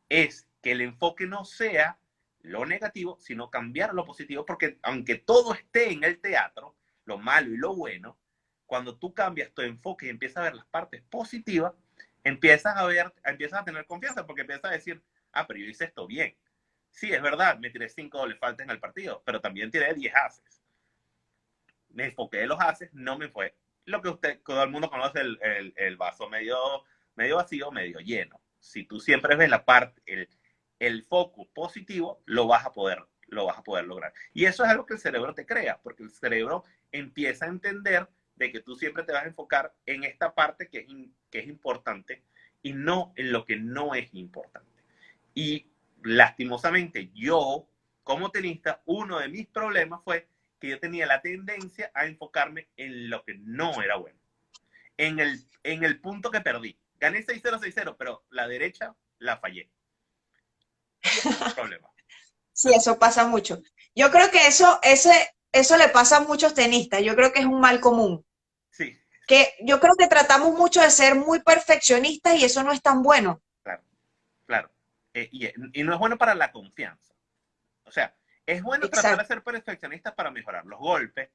Es que el enfoque no sea lo negativo, sino cambiar a lo positivo, porque aunque todo esté en el teatro, lo malo y lo bueno, cuando tú cambias tu enfoque y empiezas a ver las partes positivas, empiezas a tener confianza, porque empiezas a decir, ah, pero yo hice esto bien. Sí, es verdad, me tiré 5 dobles faltas en el partido, pero también tiré 10 haces. Me enfoqué de los haces, no me fue. Lo que todo el mundo conoce, el vaso medio vacío, medio lleno. Si tú siempre ves la parte, el foco positivo, lo vas a poder lograr. Y eso es algo que el cerebro te crea, porque el cerebro empieza a entender de que tú siempre te vas a enfocar en esta parte que es importante y no en lo que no es importante. Y lastimosamente, yo, como tenista, uno de mis problemas fue que yo tenía la tendencia a enfocarme en lo que no era bueno. En el punto que perdí. Gané 6-0, 6-0, pero la derecha la fallé. Y ese es el problema. Sí, eso pasa mucho. Yo creo que eso le pasa a muchos tenistas. Yo creo que es un mal común. Sí, Que yo creo que tratamos mucho de ser muy perfeccionistas y eso no es tan bueno. claro, claro. Y no es bueno para la confianza. O sea, es bueno tratar de Exacto. ser perfeccionista para mejorar los golpes,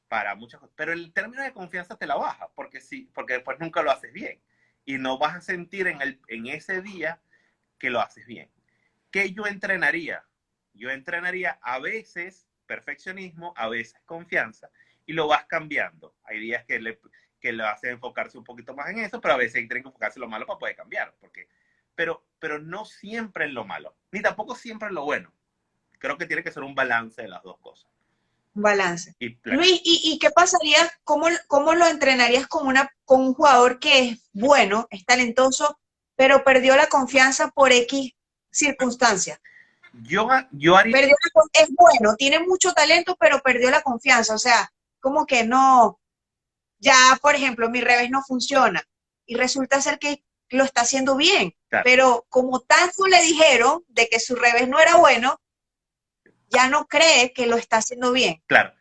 para muchas cosas, pero el término de confianza te la baja, porque sí, porque después nunca lo haces bien. Y no vas a sentir en ese día que lo haces bien. ¿Qué yo entrenaría? Yo entrenaría a veces perfeccionismo, a veces confianza, y lo vas cambiando. Hay días que lo hace enfocarse un poquito más en eso, pero a veces tienen que enfocarse en lo malo para poder cambiar. Pero no siempre en lo malo, ni tampoco siempre en lo bueno. Creo que tiene que ser un balance de las dos cosas. Un balance. Y plan, Luis, ¿y qué pasaría? ¿Cómo lo entrenarías con un jugador que es bueno, es talentoso, pero perdió la confianza por X circunstancias? yo haría, Es bueno, tiene mucho talento, pero perdió la confianza. O sea, como que no, ya, por ejemplo, mi revés no funciona y resulta ser que lo está haciendo bien, claro, pero como tanto le dijeron de que su revés no era bueno, ya no cree que lo está haciendo bien. claro.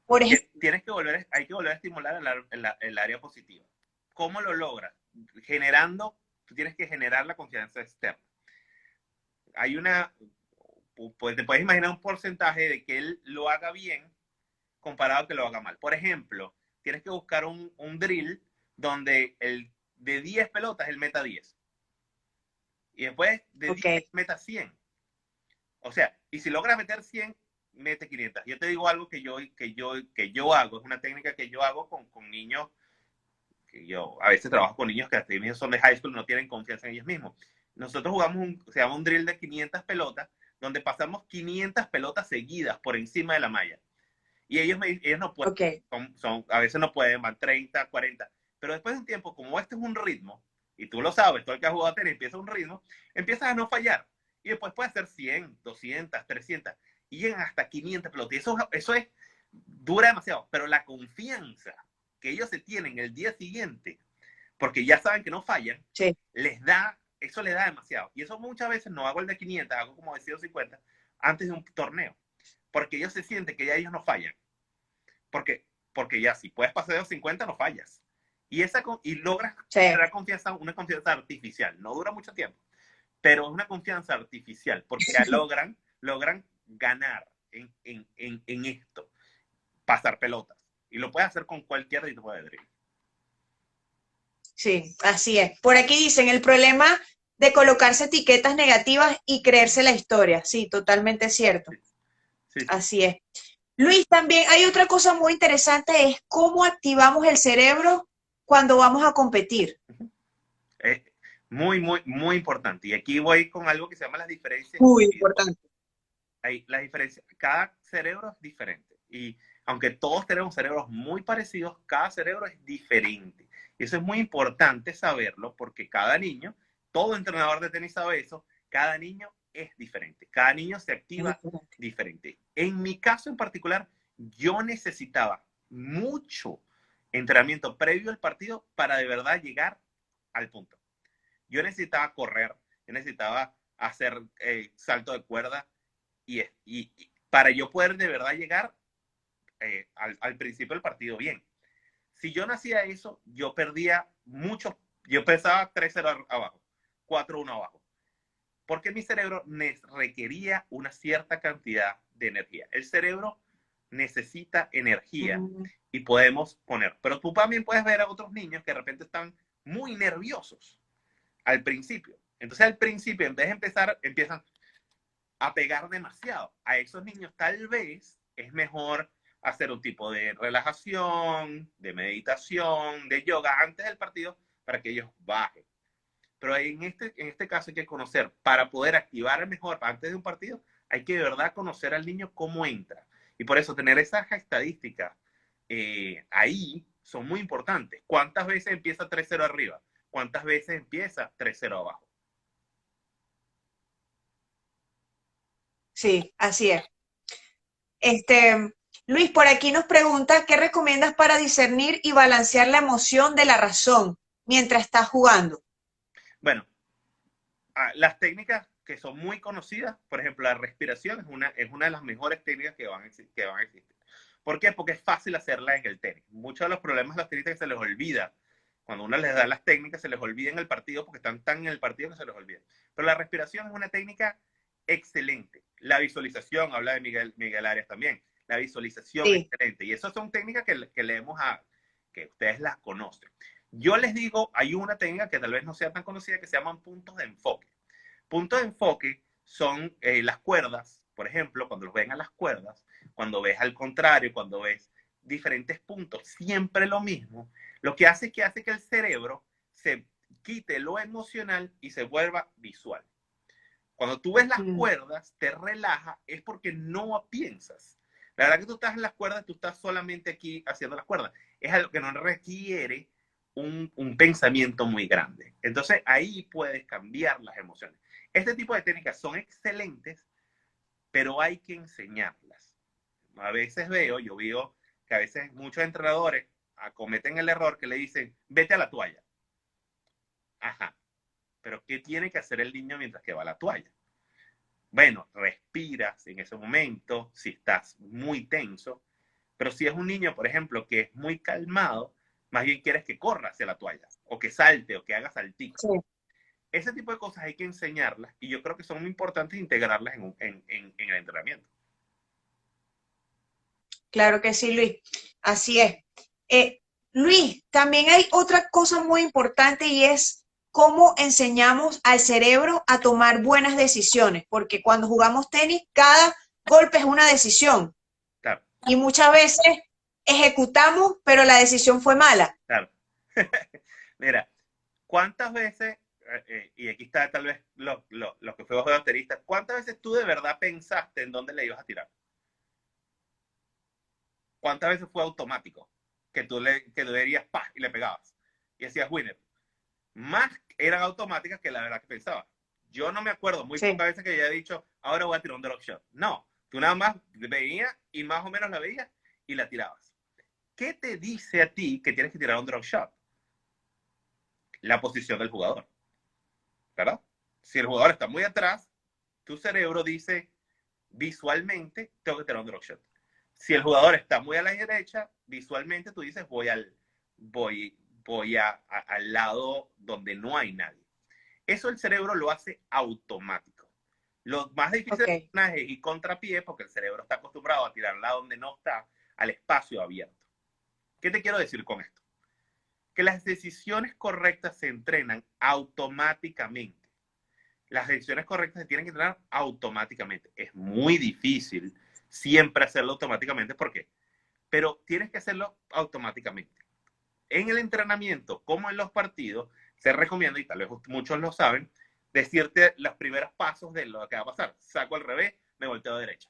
Por ejemplo, Hay que volver a estimular el área positiva. ¿Cómo lo logras? Tú tienes que generar la confianza externa. Hay pues te puedes imaginar un porcentaje de que él lo haga bien comparado a que lo haga mal. Por ejemplo, tienes que buscar un drill donde de 10 pelotas él meta 10. Y después de ok, 10 meta 100. O sea, y si logras meter 100, mete 500. Yo te digo algo que yo hago, es una técnica que yo hago con niños, que yo a veces trabajo con niños que hasta ellos son de high school, no tienen confianza en ellos mismos. Nosotros jugamos se llama un drill de 500 pelotas, donde pasamos 500 pelotas seguidas por encima de la malla. Y ellos no pueden, ok, a veces no pueden, van 30, 40. Pero después de un tiempo, como este es un ritmo, y tú lo sabes, todo el que ha jugado a tenis empieza un ritmo, empiezas a no fallar. Y después puedes hacer 100, 200, 300, y llegan hasta 500 pelotas. Y dura demasiado. Pero la confianza que ellos se tienen el día siguiente, porque ya saben que no fallan, sí, eso les da demasiado. Y eso muchas veces no hago el de 500, hago como de 150 antes de un torneo. Porque ellos se sienten que ya ellos no fallan. Porque ya si puedes pasar de los 50 no fallas. Y logras sí, generar confianza, una confianza artificial. No dura mucho tiempo, pero es una confianza artificial, porque ya logran ganar en esto, pasar pelotas. Y lo puedes hacer con cualquier tipo de drill. sí, así es. Por aquí dicen el problema de colocarse etiquetas negativas y creerse la historia. Sí, totalmente cierto. Sí, sí, sí. Así es. Luis, también hay otra cosa muy interesante, es cómo activamos el cerebro cuando vamos a competir. Es muy, muy, muy importante. Y aquí voy con algo que se llama las diferencias Muy individuales. importante. Las diferencias, cada cerebro es diferente. Y aunque todos tenemos cerebros muy parecidos, cada cerebro es diferente. Y eso es muy importante saberlo porque cada niño, todo entrenador de tenis sabe eso, cada niño es diferente. Cada niño se Es activa diferente. diferente. En mi caso en particular, yo necesitaba mucho entrenamiento previo al partido para de verdad llegar al punto. Yo necesitaba correr, yo necesitaba hacer salto de cuerda, y para yo poder de verdad llegar al principio del partido bien. Si yo no hacía eso, yo perdía mucho. Yo pensaba 3-0 abajo, 4-1 abajo. Porque mi cerebro requería una cierta cantidad de energía. El cerebro necesita energía Mm. y podemos poner. Pero tú también puedes ver a otros niños que de repente están muy nerviosos al principio. Entonces al principio, en vez de empezar, empiezan a pegar demasiado. A esos niños tal vez es mejor hacer un tipo de relajación, de meditación, de yoga antes del partido para que ellos bajen. Pero en este caso hay que conocer, para poder activar mejor antes de un partido, hay que de verdad conocer al niño cómo entra. Y por eso tener esas estadísticas ahí son muy importantes. ¿Cuántas veces empieza 3-0 arriba? ¿Cuántas veces empieza 3-0 abajo? Sí, así es. Luis, por aquí nos pregunta, ¿qué recomiendas para discernir y balancear la emoción de la razón mientras estás jugando? Bueno, las técnicas que son muy conocidas, por ejemplo, la respiración es una de las mejores técnicas que van a existir. ¿Por qué? Porque es fácil hacerla en el tenis. Muchos de los problemas de los tenistas que se les olvida, cuando uno les da las técnicas, se les olvida en el partido porque están tan en el partido que se les olvida. Pero la respiración es una técnica excelente. La visualización, habla de Miguel Arias también. La visualización es Sí, excelente. Y esas son técnicas que leemos que ustedes las conocen. Yo les digo, hay una técnica que tal vez no sea tan conocida que se llaman puntos de enfoque. Puntos de enfoque son las cuerdas, por ejemplo, cuando los ven a las cuerdas, cuando ves al contrario, cuando ves diferentes puntos, siempre lo mismo, lo que hace que el cerebro se quite lo emocional y se vuelva visual. Cuando tú ves las mm, cuerdas, te relaja, es porque no piensas. La verdad que tú estás en las cuerdas, tú estás solamente aquí haciendo las cuerdas. Es algo que no requiere un pensamiento muy grande. Entonces ahí puedes cambiar las emociones. Este tipo de técnicas son excelentes, pero hay que enseñarlas. A veces yo veo que a veces muchos entrenadores acometen el error que le dicen, vete a la toalla. Ajá, pero ¿qué tiene que hacer el niño mientras que va a la toalla? Bueno, respiras en ese momento, si estás muy tenso, pero si es un niño, por ejemplo, que es muy calmado, más bien quieres que corra hacia la toalla, o que salte, o que haga salticos. sí, Ese tipo de cosas hay que enseñarlas, y yo creo que son muy importantes integrarlas en el entrenamiento. claro que sí, Luis. Así es. Luis, también hay otra cosa muy importante y es cómo enseñamos al cerebro a tomar buenas decisiones, porque cuando jugamos tenis, cada golpe es una decisión Claro, y muchas veces ejecutamos, pero la decisión fue mala. claro. Mira, ¿cuántas veces, y aquí está tal vez lo que fue bajo de baterista, cuántas veces tú de verdad pensaste en dónde le ibas a tirar? ¿Cuántas veces fue automático? Que tú dirías, ¡pah! Y le pegabas. Y hacías winner. Más eran automáticas que la verdad que pensaba. Yo no me acuerdo muy Sí, pocas veces que haya dicho, ahora voy a tirar un drop shot. No, tú nada más veías y más o menos la veías y la tirabas. ¿Qué te dice a ti que tienes que tirar un drop shot? La posición del jugador, ¿verdad? Si el jugador está muy atrás, tu cerebro dice visualmente, tengo que tirar un drop shot. Si el jugador está muy a la derecha, visualmente tú dices, al lado donde no hay nadie. Eso el cerebro lo hace automático. Lo más difícil ok, es ir contrapié porque el cerebro está acostumbrado a tirarla donde no está, al espacio abierto. ¿Qué te quiero decir con esto? Que las decisiones correctas se entrenan automáticamente. Las decisiones correctas se tienen que entrenar automáticamente. Es muy difícil siempre hacerlo automáticamente. ¿Por qué? Pero tienes que hacerlo automáticamente. En el entrenamiento, como en los partidos, se recomienda, y tal vez muchos lo saben, decirte los primeros pasos de lo que va a pasar. Saco al revés, me volteo a derecha.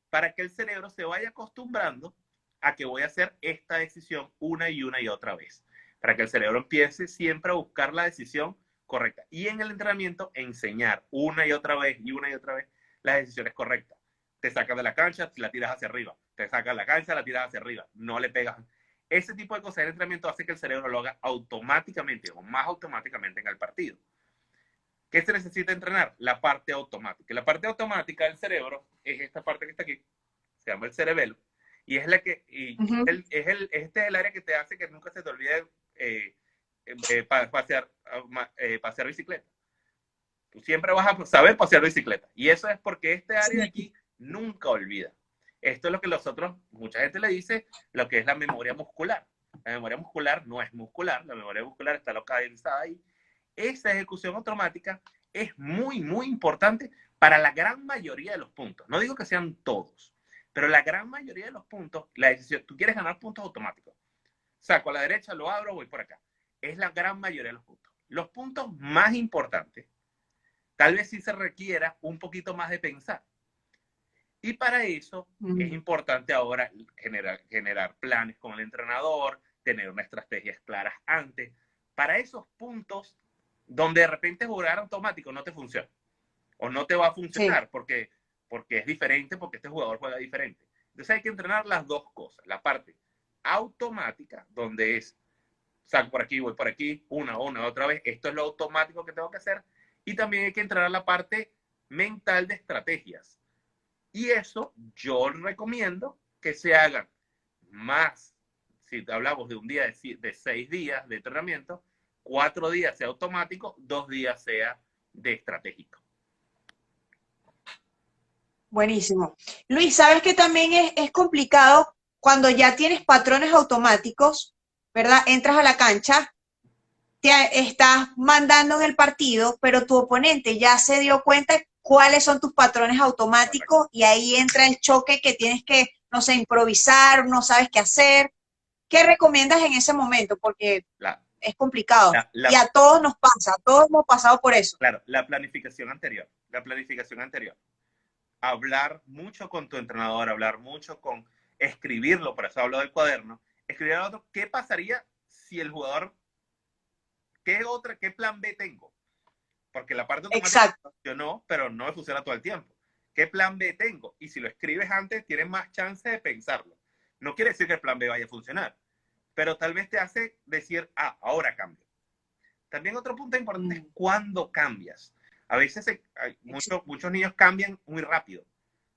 Para que el cerebro se vaya acostumbrando a que voy a hacer esta decisión una y otra vez. Para que el cerebro empiece siempre a buscar la decisión correcta. Y en el entrenamiento, enseñar una y otra vez las decisiones correctas. Te sacas de la cancha, la tiras hacia arriba. Te sacas de la cancha, la tiras hacia arriba. No le pegas. Ese tipo de cosas en el entrenamiento hace que el cerebro lo haga automáticamente o más automáticamente en el partido. ¿Qué se necesita entrenar? La parte automática. La parte automática del cerebro es esta parte que está aquí, se llama el cerebelo, Y es la que, y Ujú. este es el área que te hace que nunca se te olvide pasear bicicleta. Tú siempre vas a saber pasear bicicleta. Y eso es porque este área de Sí. aquí nunca olvida. Esto es lo que mucha gente le dice, lo que es la memoria muscular. La memoria muscular no es muscular, la memoria muscular está localizada ahí. Esa ejecución automática es muy, muy importante para la gran mayoría de los puntos. No digo que sean todos, pero la gran mayoría de los puntos, la decisión, tú quieres ganar puntos automáticos. Saco a la derecha, lo abro, voy por acá. Es la gran mayoría de los puntos. Los puntos más importantes, tal vez sí se requiera un poquito más de pensar. Y para eso es Mm. importante ahora generar planes con el entrenador, tener unas estrategias claras antes, para esos puntos donde de repente jugar automático no te funciona o no te va a Sí. funcionar porque es diferente, porque este jugador juega diferente. Entonces hay que entrenar las dos cosas, la parte automática, donde es saco por aquí, voy por aquí, una, otra vez, esto es lo automático que tengo que hacer, y también hay que entrenar la parte mental de estrategias. Y eso yo recomiendo que se hagan más, si hablamos de un día de 6 días de entrenamiento, 4 días sea automático, 2 días sea de estratégico. Buenísimo. Luis, ¿sabes que también es complicado cuando ya tienes patrones automáticos, ¿verdad? Entras a la cancha, estás mandando en el partido, pero tu oponente ya se dio cuenta de cuáles son tus patrones Correcto. automáticos y ahí entra el choque que tienes que, no sé, improvisar, no sabes qué hacer. ¿Qué recomiendas en ese momento? Porque La, es complicado. la, Y la, a todos nos pasa, a todos hemos pasado por eso. claro, la planificación anterior. Hablar mucho con tu entrenador, hablar mucho con, escribirlo, por eso hablo del cuaderno, escribir a otro, ¿qué pasaría si el jugador, qué plan B tengo? Porque la parte automática Exacto. funcionó, pero no me funciona todo el tiempo. ¿Qué plan B tengo? Y si lo escribes antes, tienes más chance de pensarlo. No quiere decir que el plan B vaya a funcionar, pero tal vez te hace decir, ahora cambio. También otro punto importante es Mm, cuándo cambias. A veces muchos niños cambian muy rápido.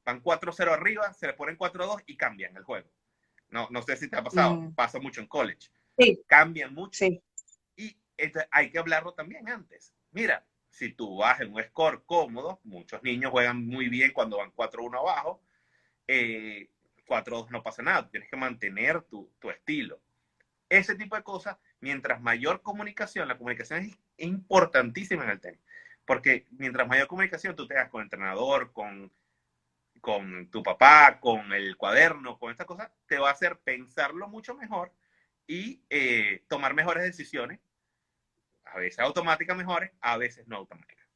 Van 4-0 arriba, se le ponen 4-2 y cambian el juego. No sé si te ha pasado, mm, pasa mucho en college. sí, Cambian mucho sí. y hay que hablarlo también antes. Mira, si tú vas en un score cómodo, muchos niños juegan muy bien cuando van 4-1 abajo, eh, 4-2 no pasa nada, tienes que mantener tu estilo. Ese tipo de cosas, mientras mayor comunicación, la comunicación es importantísima en el tenis, porque mientras mayor comunicación tú tengas con el entrenador, con tu papá, con el cuaderno, con esta cosa, te va a hacer pensarlo mucho mejor y tomar mejores decisiones, a veces automáticas mejores, a veces no automáticas.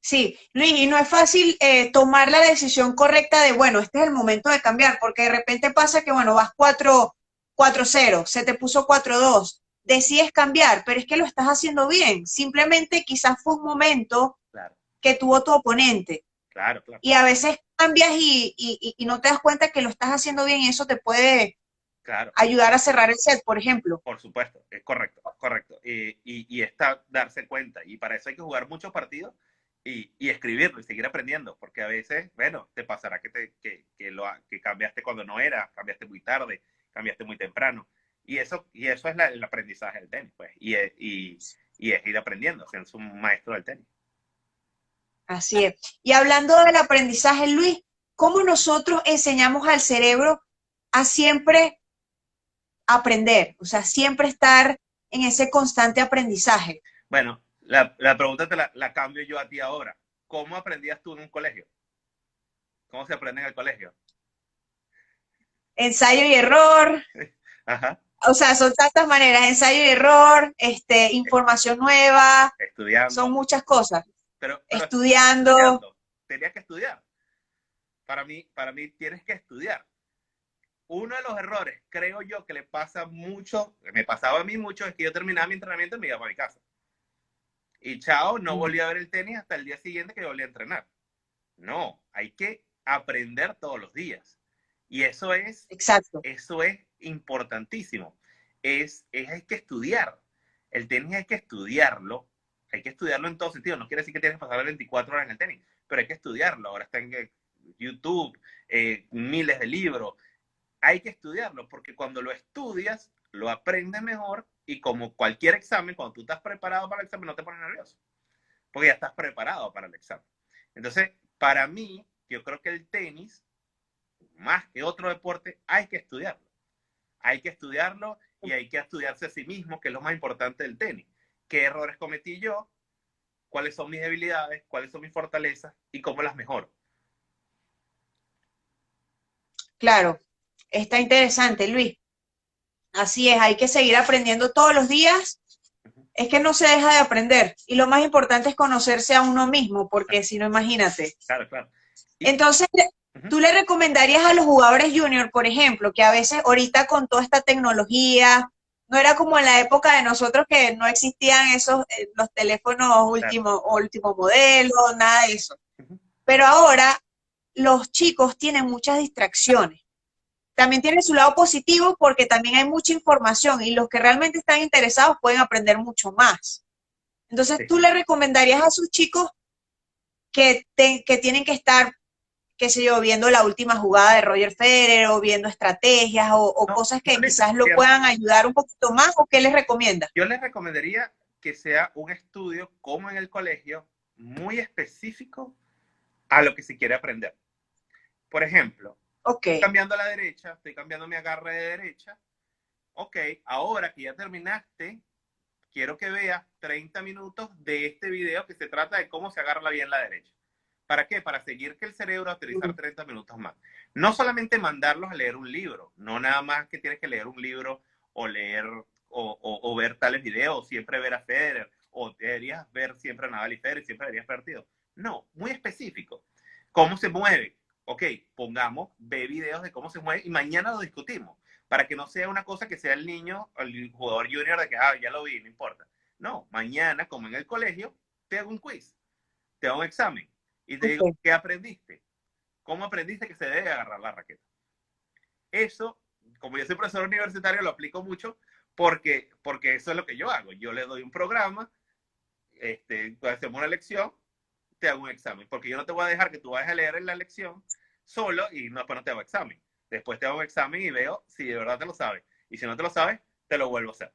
Sí, Luis, y no es fácil tomar la decisión correcta de, bueno, este es el momento de cambiar, porque de repente pasa que, bueno, vas 4-0, se te puso 4-2, decides cambiar, pero es que lo estás haciendo bien. Simplemente quizás fue un momento Claro, que tuvo tu oponente. claro, claro, Y a veces cambias y no te das cuenta que lo estás haciendo bien y eso te puede claro. ayudar a cerrar el set, por ejemplo. Por supuesto, es correcto, correcto. Y está darse cuenta. Y para eso hay que jugar muchos partidos y escribirlo y seguir aprendiendo. Porque a veces, bueno, te pasará que cambiaste cuando no era, cambiaste muy tarde, cambiaste muy temprano. Y eso es el aprendizaje del tenis, pues. Y es ir aprendiendo, siendo un maestro del tenis. Así es. Y hablando del aprendizaje, Luis, ¿cómo nosotros enseñamos al cerebro a siempre aprender? O sea, siempre estar en ese constante aprendizaje. Bueno, la pregunta la cambio yo a ti ahora. ¿Cómo aprendías tú en un colegio? ¿Cómo se aprende en el colegio? Ensayo y error, Ajá. o sea, son tantas maneras, ensayo y error, información nueva, son Estudiando. muchas cosas. Pero Estudiando, estudiando, tenías que estudiar. Para mí tienes que estudiar. Uno de los errores, creo yo, que le pasa mucho, me pasaba a mí mucho, es que yo terminaba mi entrenamiento y me iba para mi casa. Y chao, no volví a ver el tenis hasta el día siguiente que volví a entrenar. No, hay que aprender todos los días. Y exacto. eso es importantísimo. Hay que estudiar. El tenis hay que estudiarlo en todo sentido. No quiere decir que tienes que pasar 24 horas en el tenis, pero hay que estudiarlo. Ahora está YouTube, miles de libros. Hay que estudiarlo, porque cuando lo estudias, lo aprendes mejor, y como cualquier examen, cuando tú estás preparado para el examen, no te pones nervioso, porque ya estás preparado para el examen. Entonces, para mí, yo creo que el tenis, más que otro deporte, hay que estudiarlo. Hay que estudiarlo y hay que estudiarse a sí mismo, que es lo más importante del tenis. ¿Qué errores cometí yo? ¿Cuáles son mis debilidades? ¿Cuáles son mis fortalezas? ¿Y cómo las mejoro? Claro, está interesante, Luis. Así es, hay que seguir aprendiendo todos los días. Es que no se deja de aprender. Y lo más importante es conocerse a uno mismo, porque si no, imagínate. Claro, claro. Y, Entonces, ¿tú le recomendarías a los jugadores junior, por ejemplo, que a veces ahorita con toda esta tecnología, no era como en la época de nosotros que no existían esos, los teléfonos claro. último modelo, nada de eso? Uh-huh. Pero ahora los chicos tienen muchas distracciones. También tiene su lado positivo porque también hay mucha información y los que realmente están interesados pueden aprender mucho más. Entonces, Sí. ¿tú le recomendarías a sus chicos que tienen que estar, qué sé yo, viendo la última jugada de Roger Federer o viendo estrategias o No, cosas no que quizás lo necesariamente. puedan ayudar un poquito más o qué les recomienda? Yo les recomendaría que sea un estudio, como en el colegio, muy específico a lo que se quiere aprender. Por ejemplo, Ok. estoy cambiando a la derecha, estoy cambiando mi agarre de derecha. Ok, ahora que ya terminaste, quiero que veas 30 minutos de este video que se trata de cómo se agarra bien la derecha. ¿Para qué? Para seguir que el cerebro a utilizar 30 minutos más. No solamente mandarlos a leer un libro, no nada más que tienes que leer un libro o leer o ver tales videos, siempre ver a Federer, o deberías ver siempre a Nadal y Federer, siempre deberías ver partidos. No, muy específico. ¿Cómo se mueve? Ok, pongamos, ve videos de cómo se mueve y mañana lo discutimos, para que no sea una cosa que sea el niño, el jugador junior de que, ya lo vi, no importa. No, mañana, como en el colegio, te hago un quiz, te hago un examen y te digo, Okay. ¿qué aprendiste? ¿Cómo aprendiste que se debe agarrar la raqueta? Eso, como yo soy profesor universitario, lo aplico mucho porque eso es lo que yo hago. Yo le doy un programa, hacemos una lección, te hago un examen, porque yo no te voy a dejar que tú vayas a leer en la lección solo y después no te hago examen. Después te hago un examen y veo si de verdad te lo sabes. Y si no te lo sabes, te lo vuelvo a hacer.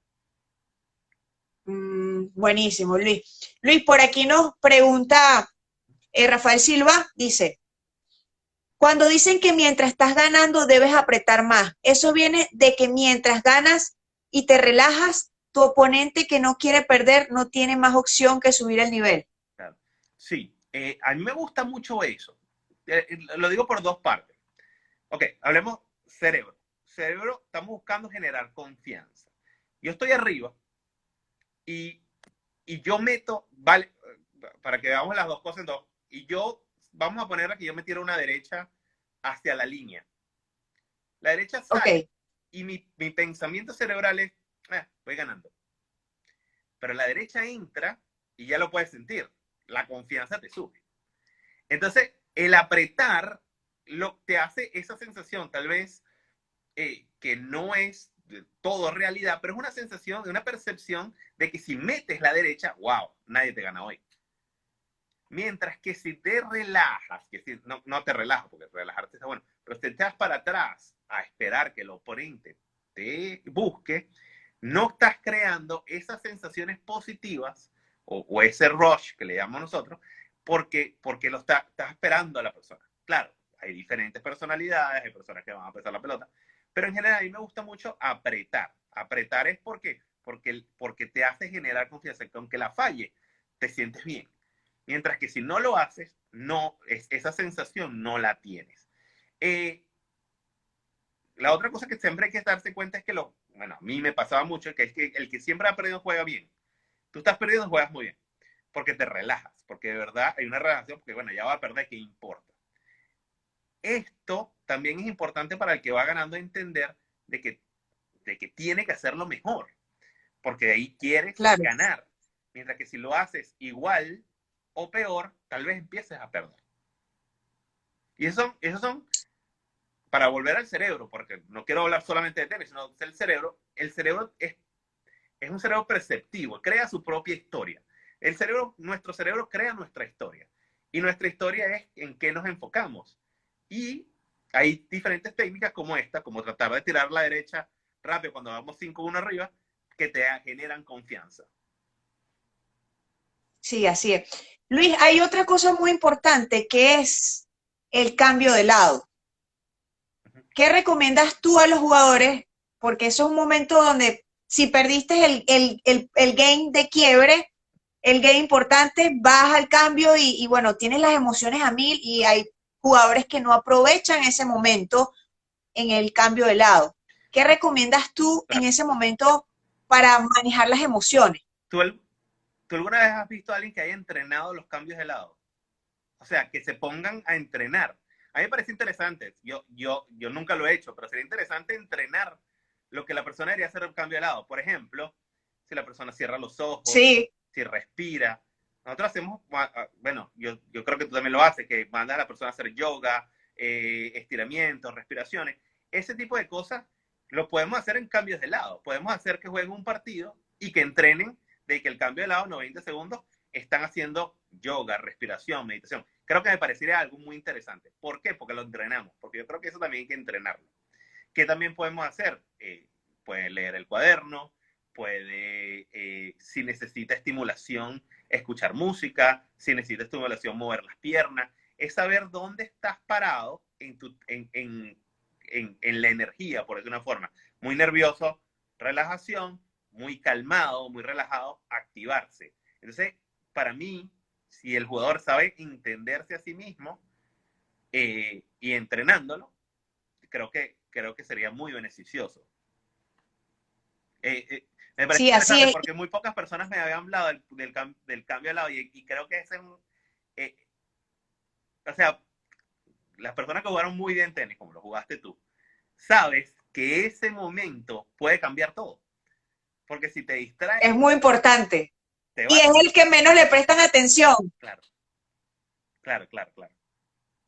Buenísimo, Luis. Luis, por aquí nos pregunta Rafael Silva, dice, cuando dicen que mientras estás ganando debes apretar más, eso viene de que mientras ganas y te relajas, tu oponente que no quiere perder no tiene más opción que subir el nivel. Claro. Sí, a mí me gusta mucho eso. Lo digo por dos partes. Ok, hablemos cerebro. Cerebro, estamos buscando generar confianza. Yo estoy arriba y, y yo meto, vale, para que veamos las dos cosas en dos, y yo, vamos a poner que yo me tiro una derecha hacia la línea. La derecha Ok, sale y mi pensamiento cerebral es, voy ganando. Pero la derecha entra y ya lo puedes sentir. La confianza te sube. Entonces, el apretar te hace esa sensación, tal vez que no es todo realidad, pero es una sensación, una percepción de que si metes la derecha, wow, nadie te gana hoy. Mientras que si te relajas, que si, no te relajas, porque relajarte está bueno, pero si te echas para atrás a esperar que el oponente te busque, no estás creando esas sensaciones positivas o ese rush que le llamamos nosotros, porque estás esperando a la persona. Claro, hay diferentes personalidades, hay personas que van a pesar la pelota, pero en general a mí me gusta mucho apretar. Apretar es porque te hace generar confianza, que aunque la falle, te sientes bien. Mientras que si no lo haces, esa sensación no la tienes. Eh, la otra cosa que siempre hay que darse cuenta es que, bueno, a mí me pasaba mucho, que es que el que siempre ha perdido juega bien. Tú estás perdiendo, juegas muy bien, porque te relajas, porque de verdad hay una relajación, porque bueno, ya va a perder, ¿qué importa? Esto también es importante para el que va ganando entender de que tiene que hacerlo mejor, porque de ahí quieres claro. ganar. Mientras que si lo haces igual o peor, tal vez empieces a perder. Y esos son, para volver al cerebro, porque no quiero hablar solamente de tenis, sino del cerebro. El cerebro es un cerebro perceptivo, crea su propia historia. Nuestro cerebro crea nuestra historia. Y nuestra historia es en qué nos enfocamos. Y hay diferentes técnicas como esta, como tratar de tirar la derecha rápido cuando vamos 5-1 arriba, que te generan confianza. Sí, así es. Luis, hay otra cosa muy importante que es el cambio de lado. ¿Qué recomiendas tú a los jugadores? Porque eso es un momento donde si perdiste el game de quiebre, el game importante, vas al cambio y bueno, tienes las emociones a mil y hay jugadores que no aprovechan ese momento en el cambio de lado. ¿Qué recomiendas tú en Claro. ese momento para manejar las emociones? ¿Tú, ¿Tú alguna vez has visto a alguien que haya entrenado los cambios de lado? O sea, que se pongan a entrenar. A mí me parece interesante. Yo nunca lo he hecho, pero sería interesante entrenar lo que la persona debería hacer el cambio de lado. Por ejemplo, si la persona cierra los ojos, Sí, si respira. Nosotros hacemos, bueno, yo creo que tú también lo haces, que mandas a la persona a hacer yoga, estiramientos, respiraciones. Ese tipo de cosas lo podemos hacer en cambios de lado. Podemos hacer que jueguen un partido y que entrenen de que el cambio de lado, 90 segundos, están haciendo yoga, respiración, meditación. Creo que me parecería algo muy interesante. ¿Por qué? Porque lo entrenamos. Porque yo creo que eso también hay que entrenarlo. ¿Qué también podemos hacer? Puede leer el cuaderno, puede, si necesita estimulación, escuchar música, si necesita estimulación, mover las piernas. Es saber dónde estás parado en la energía, por decir una forma. Muy nervioso, relajación, muy calmado, muy relajado, activarse. Entonces, para mí, si el jugador sabe entenderse a sí mismo y entrenándolo, creo que sería muy beneficioso. Me parece sí, así interesante es. porque muy pocas personas me habían hablado del cambio de lado y creo que ese es un... Eh, o sea, las personas que jugaron muy bien tenis, como lo jugaste tú, sabes que ese momento puede cambiar todo. Porque si te distraes, Es muy importante. te Y vas. es el que menos le prestan atención. Claro, claro, claro, claro.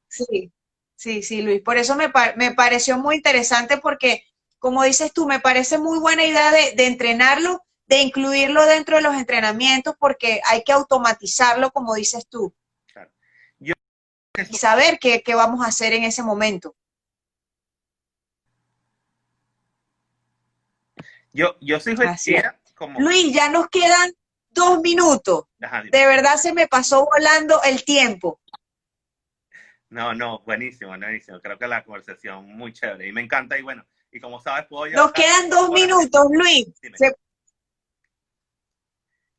Sí, sí, sí, Luis. Por eso me pareció muy interesante porque, como dices tú, me parece muy buena idea de entrenarlo, de incluirlo dentro de los entrenamientos porque hay que automatizarlo, como dices tú, Claro. Yo, y saber qué vamos a hacer en ese momento. yo soy Así es. como... Luis, ya nos quedan 2 minutos. Ajá, dime. De verdad se me pasó volando el tiempo. No, no, buenísimo, buenísimo. Creo que la conversación muy chévere y me encanta y bueno, y como sabes, puedo Nos llevar quedan dos horas de... minutos, Luis. Dime, Se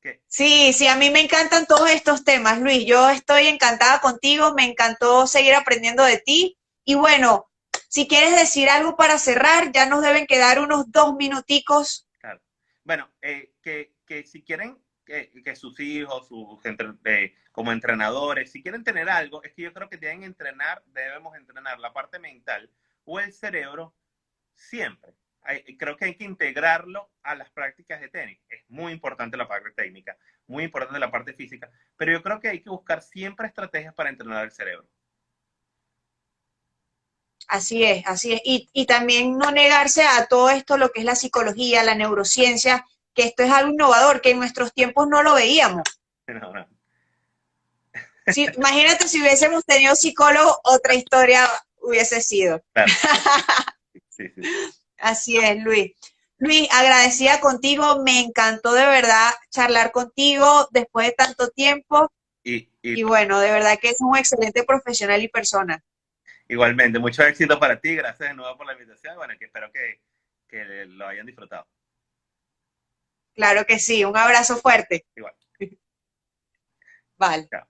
¿qué? Sí, sí, a mí me encantan todos estos temas, Luis. Yo estoy encantada contigo, me encantó seguir aprendiendo de ti. Y bueno, si quieres decir algo para cerrar, ya nos deben quedar unos 2 minuticos. Claro. Bueno, que si quieren que sus hijos, como entrenadores, si quieren tener algo, es que yo creo que debemos entrenar la parte mental o el cerebro siempre. Creo que hay que integrarlo a las prácticas de tenis. Es muy importante la parte técnica, muy importante la parte física, pero yo creo que hay que buscar siempre estrategias para entrenar el cerebro. Así es, así es. Y también no negarse a todo esto, lo que es la psicología, la neurociencia, que esto es algo innovador, que en nuestros tiempos no lo veíamos. No, no. Si, imagínate si hubiésemos tenido psicólogo, otra historia hubiese sido. Claro, sí, sí. Así es, Luis. Luis, agradecida contigo, me encantó de verdad charlar contigo después de tanto tiempo Y y bueno, de verdad que es un excelente profesional y persona. igualmente, mucho éxito para ti. Gracias de nuevo por la invitación. Bueno, que espero que lo hayan disfrutado. Claro que sí, un abrazo fuerte. Igual. Vale. Chao.